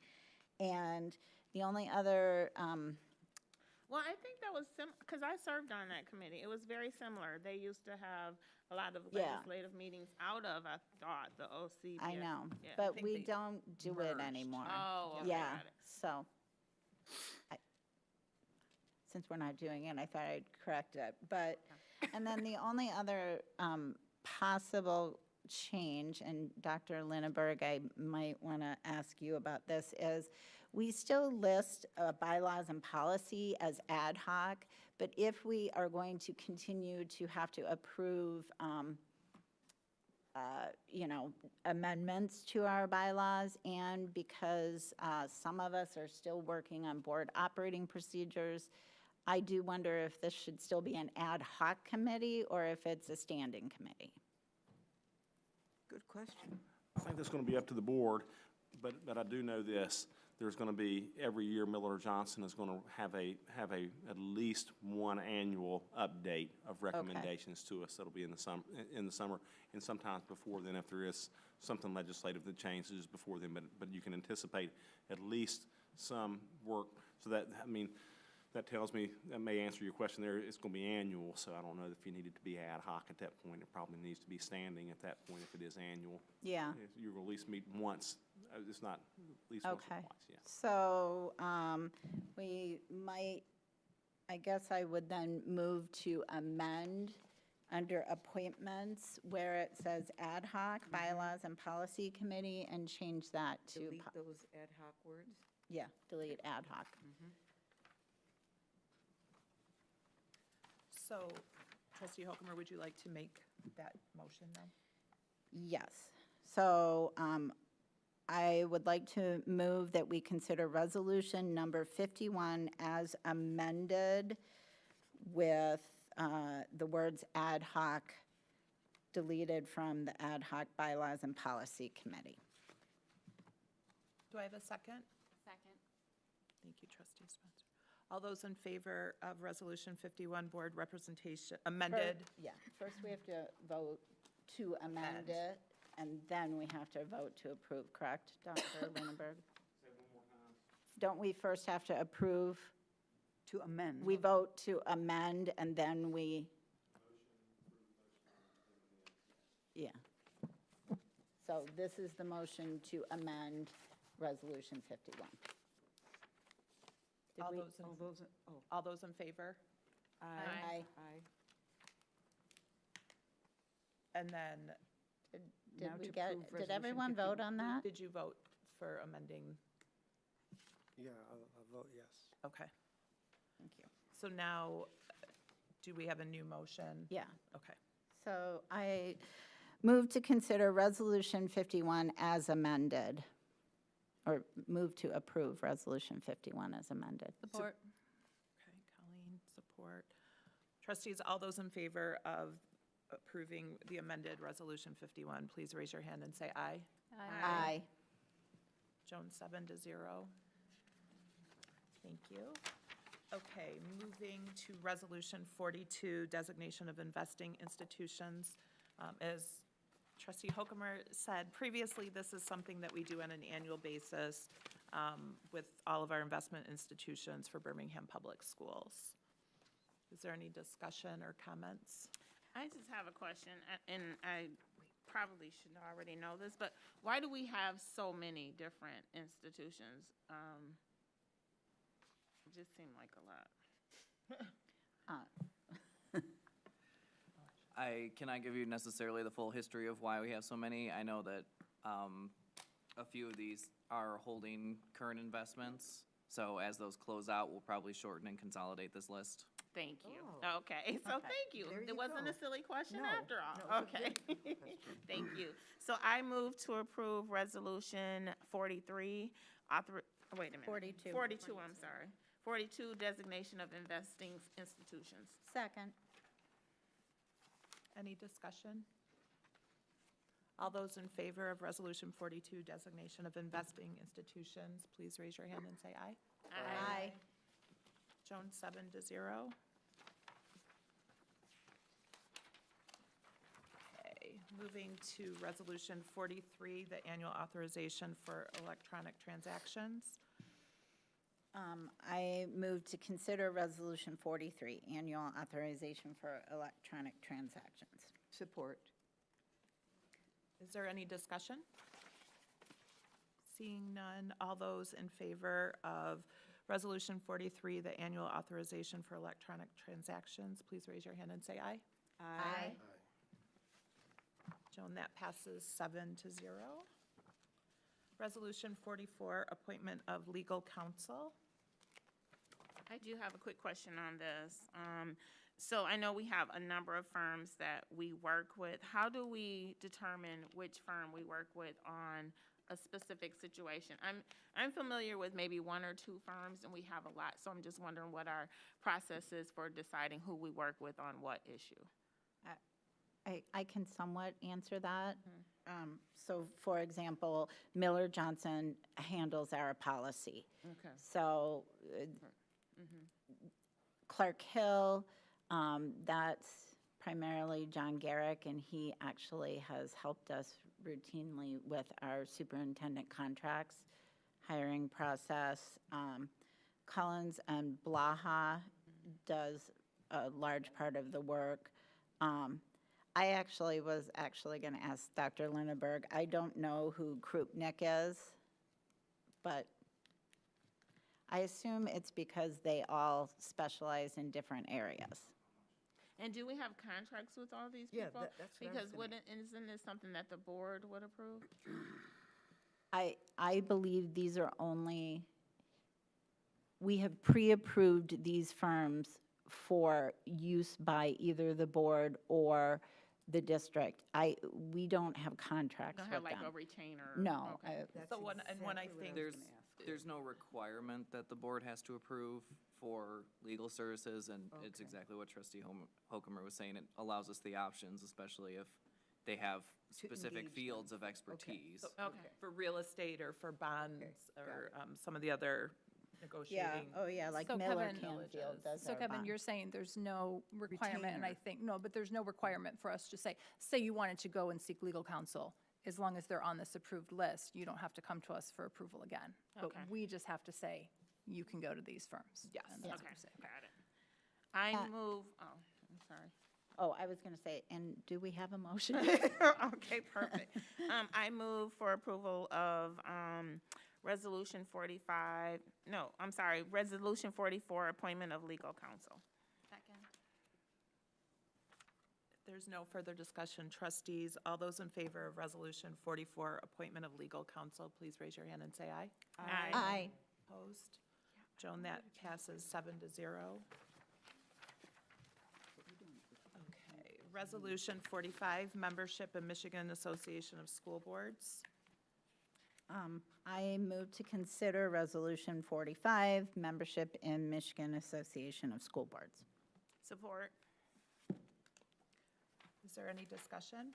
And the only other, Well, I think that was because I served on that committee. It was very similar. They used to have a lot of Yeah. legislative meetings out of, I thought, the OC. I know, Yeah. but think we they don't do it merged. anymore. Oh, okay, Yeah, got it. so, since we're not doing it, I thought I'd correct it. But, and then the only other possible change, and Dr. Linneberg, I might want to ask you about this, is we still list bylaws and policy as ad hoc, but if we are going to continue to have to approve amendments to our bylaws, and because some of us are still working on board operating procedures, I do wonder if this should still be an ad hoc committee or if it's a standing committee. Good question. I think that's going to be up to the board, but I do know this. There's going to be, every year, Miller Johnson is going to have at least one annual update of recommendations to us. That'll be in the summer, and sometimes before then, if there is something legislative that changes before then, but you can anticipate at least some work. So that, I mean, that tells me, that may answer your question there, it's going to be annual, so I don't know if you need it to be ad hoc at that point. It probably needs to be standing at that point if it is annual. Yeah. You're going to at least meet once, it's not at least once or Okay. twice, yeah. So we might, I guess I would then move to amend under appointments where it says ad hoc bylaws and policy committee, and change that to, Delete those ad hoc words. yeah, delete ad hoc. So, Trustee Hokumer, would you like to make that motion now? Yes. So I would like to move that we consider resolution number 51 as amended with the words ad hoc deleted from the ad hoc bylaws and policy committee. Do I have a second? Second. Thank you, Trustee Spencer. All those in favor of Resolution 51, board representation, amended? Yeah, first we have to vote to amend it, and then we have to vote to approve, correct, Dr. Linneberg? Don't we first have to approve? To amend. We vote to amend, and then we, Yeah. So this is the motion to amend Resolution 51. Did All we- those in favor? Aye. Aye. And then, Did everyone vote on that? did you vote for amending? Yeah, I'll vote yes. Okay. Thank you. So now, do we have a new motion? Yeah. Okay. So I move to consider Resolution 51 as amended, or move to approve Resolution 51 as amended. Support. Okay, Colleen, support. Trustees, all those in favor of approving the amended Resolution 51, please raise your hand and say aye. Aye. Joan, 7-0. Thank you. Okay, moving to Resolution 42, Designation of Investing Institutions. As Trustee Hokumer said previously, this is something that we do on an annual basis with all of our investment institutions for Birmingham Public Schools. Is there any discussion or comments? I just have a question, and I probably should already know this, but why do we have so many different institutions? It just seemed like a lot. I cannot give you necessarily the full history of why we have so many. I know that a few of these are holding current investments, so as those close out, we'll probably shorten and consolidate this list. Thank you. Okay, so thank you. It wasn't a silly question after all. Okay. Thank you. So I move to approve Resolution 43, wait a minute. 42. 42, I'm sorry. 42, Designation of Investing Institutions. Second. Any discussion? All those in favor of Resolution 42, Designation of Investing Institutions, please raise your hand and say aye. Aye. Joan, 7-0. Okay, moving to Resolution 43, the annual authorization for electronic transactions. I move to consider Resolution 43, annual authorization for electronic transactions. Support. Is there any discussion? Seeing none, all those in favor of Resolution 43, the annual authorization for electronic transactions, please raise your hand and say aye. Aye. Joan, that passes 7-0. Resolution 44, appointment of legal counsel. I do have a quick question on this. So I know we have a number of firms that we work with. How do we determine which firm we work with on a specific situation? I'm familiar with maybe one or two firms, and we have a lot, so I'm just wondering what our process is for deciding who we work with on what issue. I can somewhat answer that. So, for example, Miller Johnson handles our policy. Okay. So Clark Hill, that's primarily John Garrick, and he actually has helped us routinely with our superintendent contracts, hiring process. Collins and Blaha does a large part of the work. I actually was going to ask Dr. Linneberg. I don't know who Krupnik is, but I assume it's because they all specialize in different areas. And do we have contracts with all these Yeah, people? that's what I was Because gonna isn't this something that the board would approve? I believe these are only, we have pre-approved these firms for use by either the board or the district. We don't have contracts Don't with have them. like a retainer? No. Okay. So when I think, There's no requirement that the board has to approve for legal services, and it's exactly what Trustee Hokumer was saying. It allows us the options, especially if they have specific engage fields them. of expertise. okay, for real estate or for bonds or some of the other Yeah, negotiating. oh yeah, like So Miller Kevin- Canfield does So our Kevin, bond. you're saying there's no requirement, and I think, no, but there's no requirement for us to say you wanted to go and seek legal counsel. As long as they're on this approved list, you don't have to come to us for approval again. But Okay. we just have to say, you can go to these firms. Yes. And that's what Okay, we're saying. got it. I move, I'm sorry. Oh, I was going to say, and do we have a motion? Okay, perfect. I move for approval of Resolution 45, no, I'm sorry, Resolution 44, appointment of legal counsel. Second. If there's no further discussion, trustees, all those in favor of Resolution 44, appointment of legal counsel, please raise your hand and say aye. Aye. Aye. Opposed? Joan, that passes 7-0. Okay, Resolution 45, membership in Michigan Association of School Boards. I move to consider Resolution 45, membership in Michigan Association of School Boards. Support. Is there any discussion?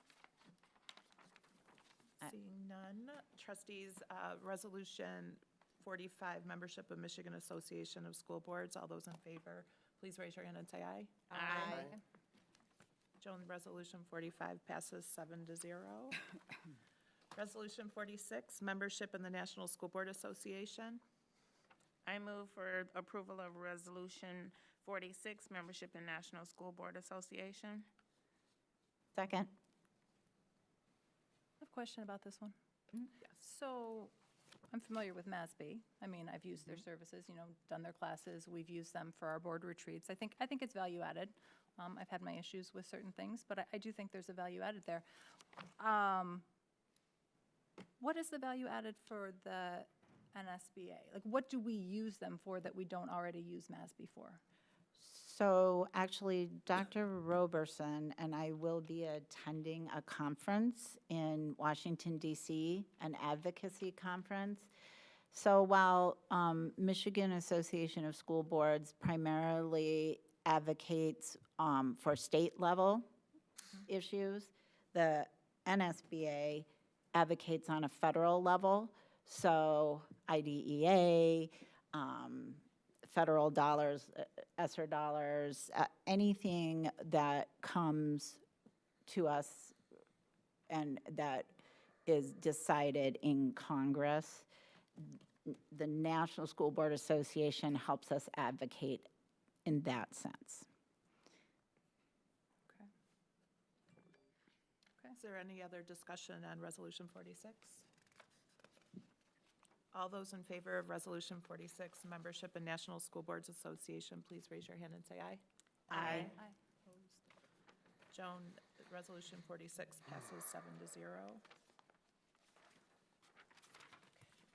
Seeing none. Trustees, Resolution 45, membership of Michigan Association of School Boards. All those in favor, please raise your hand and say aye. Aye. Joan, Resolution 45 passes 7-0. Resolution 46, membership in the National School Board Association. I move for approval of Resolution 46, membership in National School Board Association. Second. I have a question about this one. Yes. So I'm familiar with MASB. I mean, I've used their services, you know, done their classes. We've used them for our board retreats. I think it's value added. I've had my issues with certain things, but I do think there's a value added there. What is the value added for the NSBA? Like, what do we use them for that we don't already use MASB for? So actually, Dr. Roberson and I will be attending a conference in Washington, D.C., an advocacy conference. So while Michigan Association of School Boards primarily advocates for state-level issues, the NSBA advocates on a federal level. So IDEA, federal dollars, ESSER dollars, anything that comes to us and that is decided in Congress, the National School Board Association helps us advocate in that sense. Okay. Is there any other discussion on Resolution 46? All those in favor of Resolution 46, membership in National School Boards Association, please raise your hand and say aye. Aye. Opposed? Joan, Resolution 46 passes 7-0.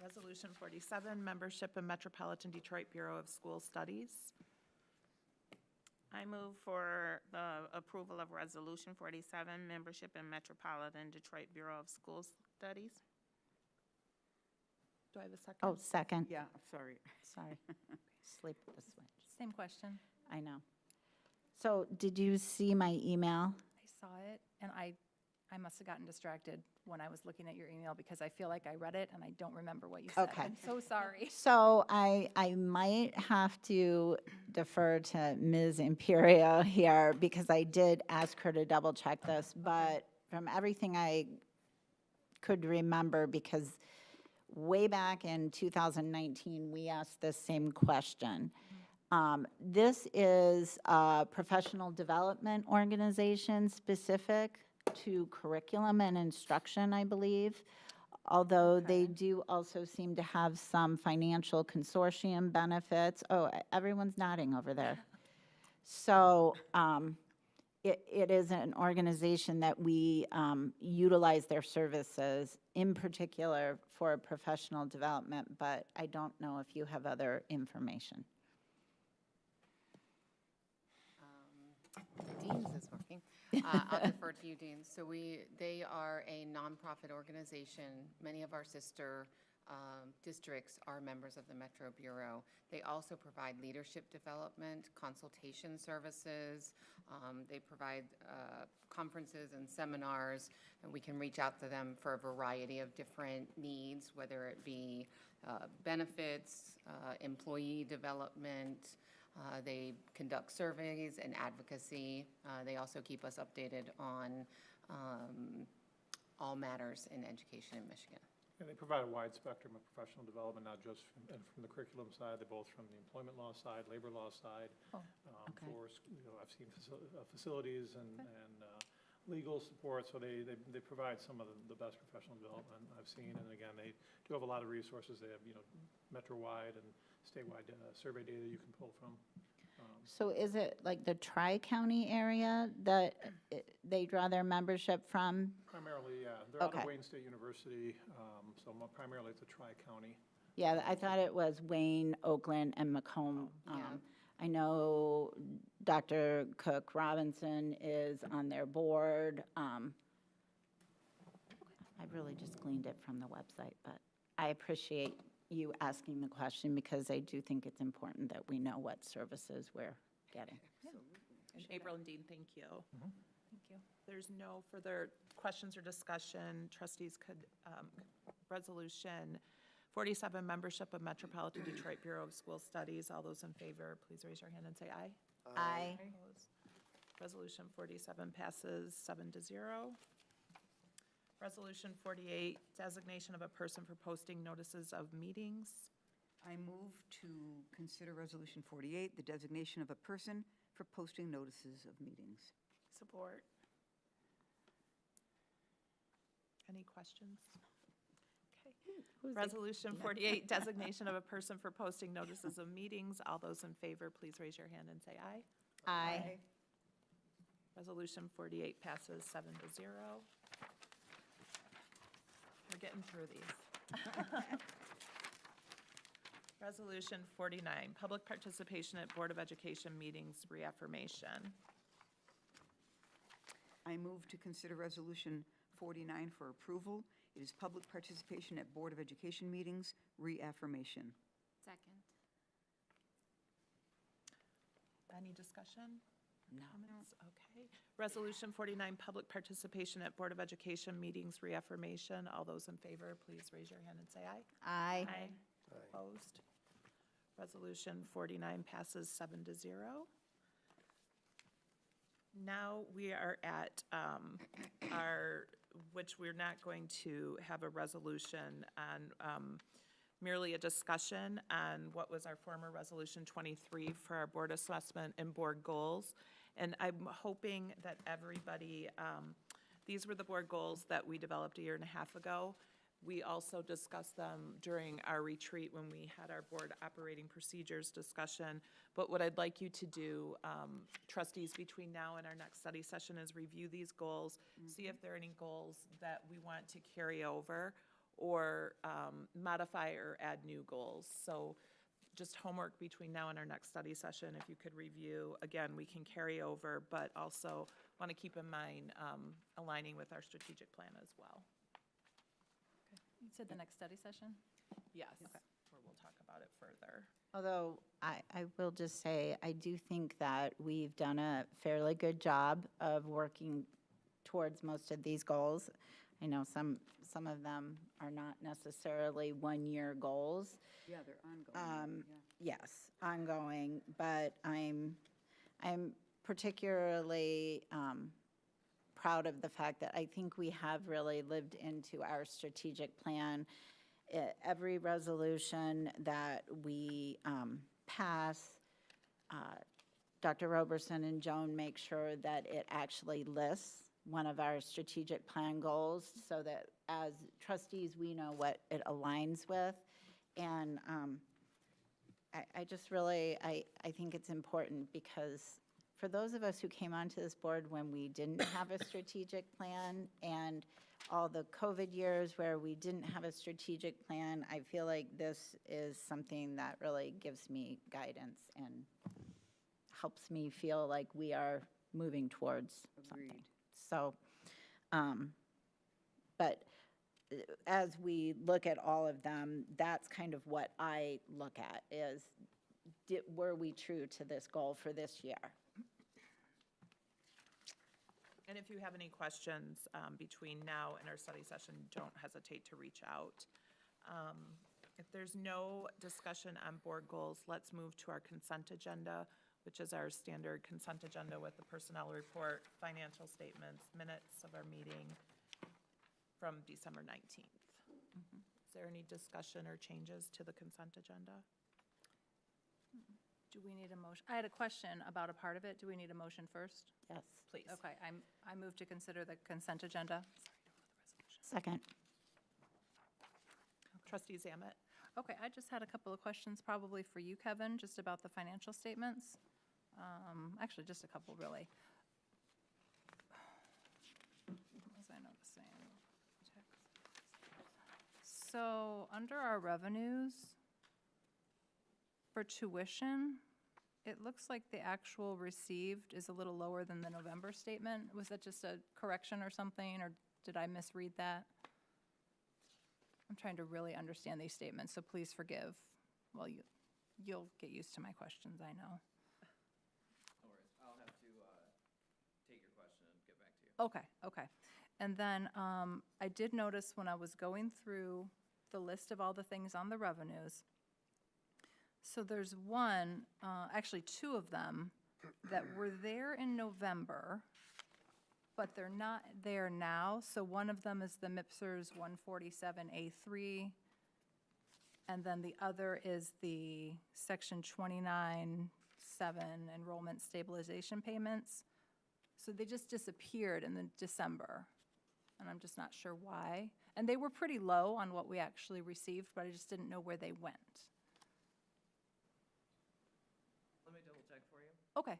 Resolution 47, membership in Metropolitan Detroit Bureau of School Studies. I move for the approval of Resolution 47, membership in Metropolitan Detroit Bureau of School Studies. Do I have a second? Oh, second. Yeah, sorry. Sorry. Sleep with the switch. Same question. I know. So did you see my email? I saw it, and I must have gotten distracted when I was looking at your email because I feel like I read it and I don't remember what you said. Okay. I'm so sorry. So I might have to defer to Ms. Imperio here because I did ask her to double check this, but from everything I could remember, because way back in 2019, we asked this same question. This is a professional development organization specific to curriculum and instruction, I believe, although they do also seem to have some financial consortium benefits. Oh, everyone's nodding over there. So it is an organization that we utilize their services, in particular for professional development, but I don't know if you have other information. Dean's is working. I'll defer to you, Dean. So they are a nonprofit organization. Many of our sister districts are members of the Metro Bureau. They also provide leadership development, consultation services. They provide conferences and seminars, and we can reach out to them for a variety of different needs, whether it be benefits, employee development. They conduct surveys and advocacy. They also keep us updated on all matters in education in Michigan. And they provide a wide spectrum of professional development, not just from the curriculum side, they're both from the employment law side, labor law side. okay. I've seen facilities and legal support, so they provide some of the best professional development I've seen. And again, they do have a lot of resources. They have, metro-wide and statewide survey data you can pull from. So is it like the Tri-County area that they draw their membership from? Primarily, yeah. They're out Okay. of Wayne State University, so primarily it's a tri-county. Yeah, I thought it was Wayne, Oakland, and Macomb. I know Dr. Cook Robinson is on their board. I really just gleaned it from the website, but I appreciate you asking the question because I do think it's important that we know what services we're getting. And April and Dean, thank you. Thank you. There's no further questions or discussion. Trustees could, resolution 47, membership of Metropolitan Detroit Bureau of School Studies. All those in favor, please raise your hand and say aye. Aye. Opposed? Resolution 47 passes 7-0. Resolution 48, designation of a person for posting notices of meetings. I move to consider Resolution 48, the designation of a person for posting notices of meetings. Support. Any questions? Okay. Resolution 48, designation of a person for posting notices of meetings. All those in favor, please raise your hand and say aye. Aye. Resolution 48 passes 7-0. We're getting through these. Resolution 49, public participation at Board of Education meetings reaffirmation. I move to consider Resolution 49 for approval. It is public participation at Board of Education meetings reaffirmation. Second. Any discussion? No. Comments? Okay. Resolution 49, public participation at Board of Education meetings reaffirmation. All those in favor, please raise your hand and say aye. Aye. Opposed? Resolution 49 passes 7-0. Now we are at which we're not going to have a resolution on, merely a discussion on what was our former Resolution 23 for our board assessment and board goals. And I'm hoping that everybody, these were the board goals that we developed a year and a half ago. We also discussed them during our retreat when we had our board operating procedures discussion. But what I'd like you to do, trustees, between now and our next study session is review these goals, see if there are any goals that we want to carry over or modify or add new goals. So just homework between now and our next study session, if you could review. Again, we can carry over, but also want to keep in mind aligning with our strategic plan as well. You said the next study session? Yes, where we'll talk about it further. Although I will just say, I do think that we've done a fairly good job of working towards most of these goals. I know some of them are not necessarily one-year goals. Yeah, they're ongoing. Yes, ongoing, but I'm particularly proud of the fact that I think we have really lived into our strategic plan. Every resolution that we pass, Dr. Roberson and Joan make sure that it actually lists one of our strategic plan goals so that as trustees, we know what it aligns with. And I just really, I think it's important because for those of us who came onto this board when we didn't have a strategic plan and all the COVID years where we didn't have a strategic plan, I feel like this is something that really gives me guidance and helps me feel like we are moving towards something. So, but as we look at all of them, that's kind of what I look at is, were we true to this goal for this year? And if you have any questions between now and our study session, don't hesitate to reach out. If there's no discussion on board goals, let's move to our consent agenda, which is our standard consent agenda with the personnel report, financial statements, minutes of our meeting from December 19th. there any discussion or changes to the consent agenda? Do we need a motion? I had a question about a part of it. Do we need a motion first? Yes. Please. Okay, I move to consider the consent agenda. Second. Trustee Zamet? Okay, I just had a couple of questions probably for you, Kevin, just about the financial statements. Actually, just a couple, really. What was I noticing? So, under our revenues, for tuition, it looks like the actual received is a little lower than the November statement. Was that just a correction or something, or did I misread that? I'm trying to really understand these statements, so please forgive. Well, you'll get used to my questions, I know. No worries. I'll have to take your question and get back to you. Okay. And then I did notice when I was going through the list of all the things on the revenues, so there's one, actually two of them, that were there in November, but they're not there now. So one of them is the MIPSR's 147A3, and then the other is the Section 29-7 enrollment stabilization payments. So they just disappeared in the December, and I'm just not sure why. And they were pretty low on what we actually received, but I just didn't know where they went. Let me double check for you. Okay.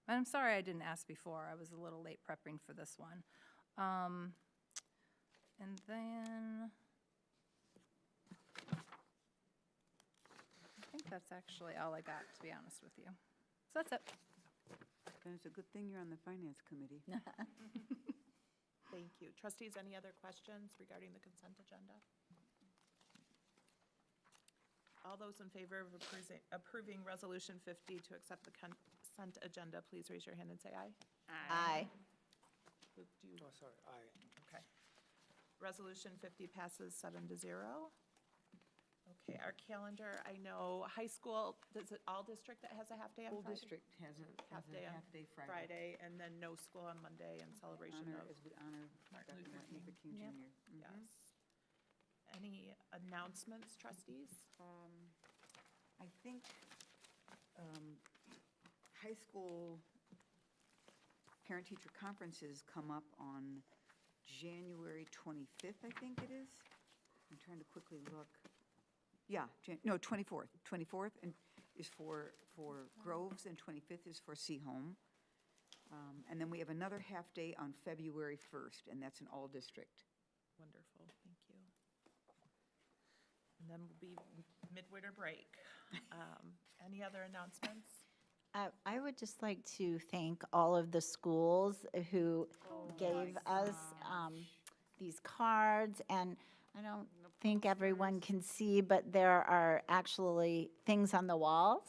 And I'm sorry I didn't ask before. I was a little late prepping for this one. And then, I think that's actually all I got, to be honest with you. So that's it. Then it's a good thing you're on the finance committee. Thank you. Trustees, any other questions regarding the consent agenda? All those in favor of approving Resolution 50 to accept the consent agenda, please raise your hand and say aye. Aye. Luke, do you? Oh, sorry, aye. Okay. Resolution 50 passes 7-0. Okay, our calendar, I know high school, does it all district that has a half-day on Whole Friday? district has a Half-day on half-day Friday. Friday, and then no school on Monday in celebration of As we honor Martin Dr. Luther Martin Luther King Yep. Jr. Mhm. Yes. Any announcements, trustees? I think high school parent-teacher conferences come up on January 25th, I think it is. I'm trying to quickly look. Yeah, 24th. 24th and is for Groves, and 25th is for Seaholm. And then we have another half-day on February 1st, and that's an all-district. Wonderful, thank you. And then will be midwinter break. Any other announcements? I would just like to thank all of the schools who gave us these cards, and I don't think everyone can see, but there are actually things on the walls,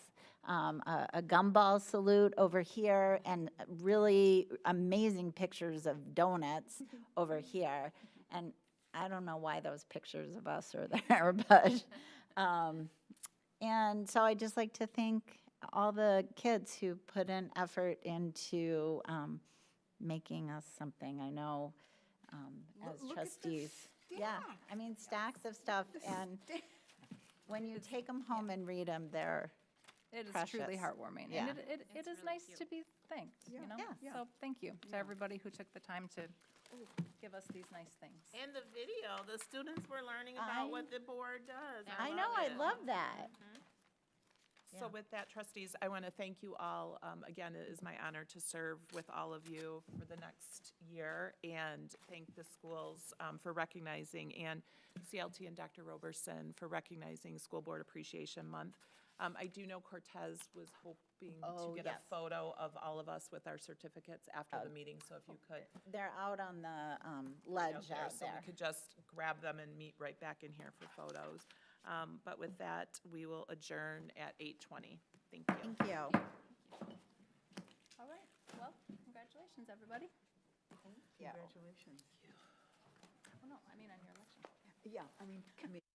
a gumball salute over here, and really amazing pictures of donuts over here. And I don't know why those pictures of us are there, but, and so I'd just like to thank all the kids who put in effort into making us something. I know as Look at trustees. this Yeah, I mean, stacks of stuff, and when you take them home and read them, they're It is precious. truly heartwarming. Yeah. And it is nice to be thanked, you know? Yeah. So thank you to everybody who took the time to give us these nice things. And the video, the students were learning about what the board does. I know, I it. love that. So with that, trustees, I want to thank you all. Again, it is my honor to serve with all of you for the next year, and thank the schools for recognizing, and CLT and Dr. Roberson for recognizing School Board Appreciation Month. I do know Cortez was hoping to get a photo of all of us with our certificates after the meeting, so if you could. They're out on the ledge out So we there. could just grab them and meet right back in here for photos. But with that, we will adjourn at 8:20. Thank you. Thank you. All right, well, congratulations, everybody. Congratulations. Oh, no, I mean on your election. Yeah, I mean, committee.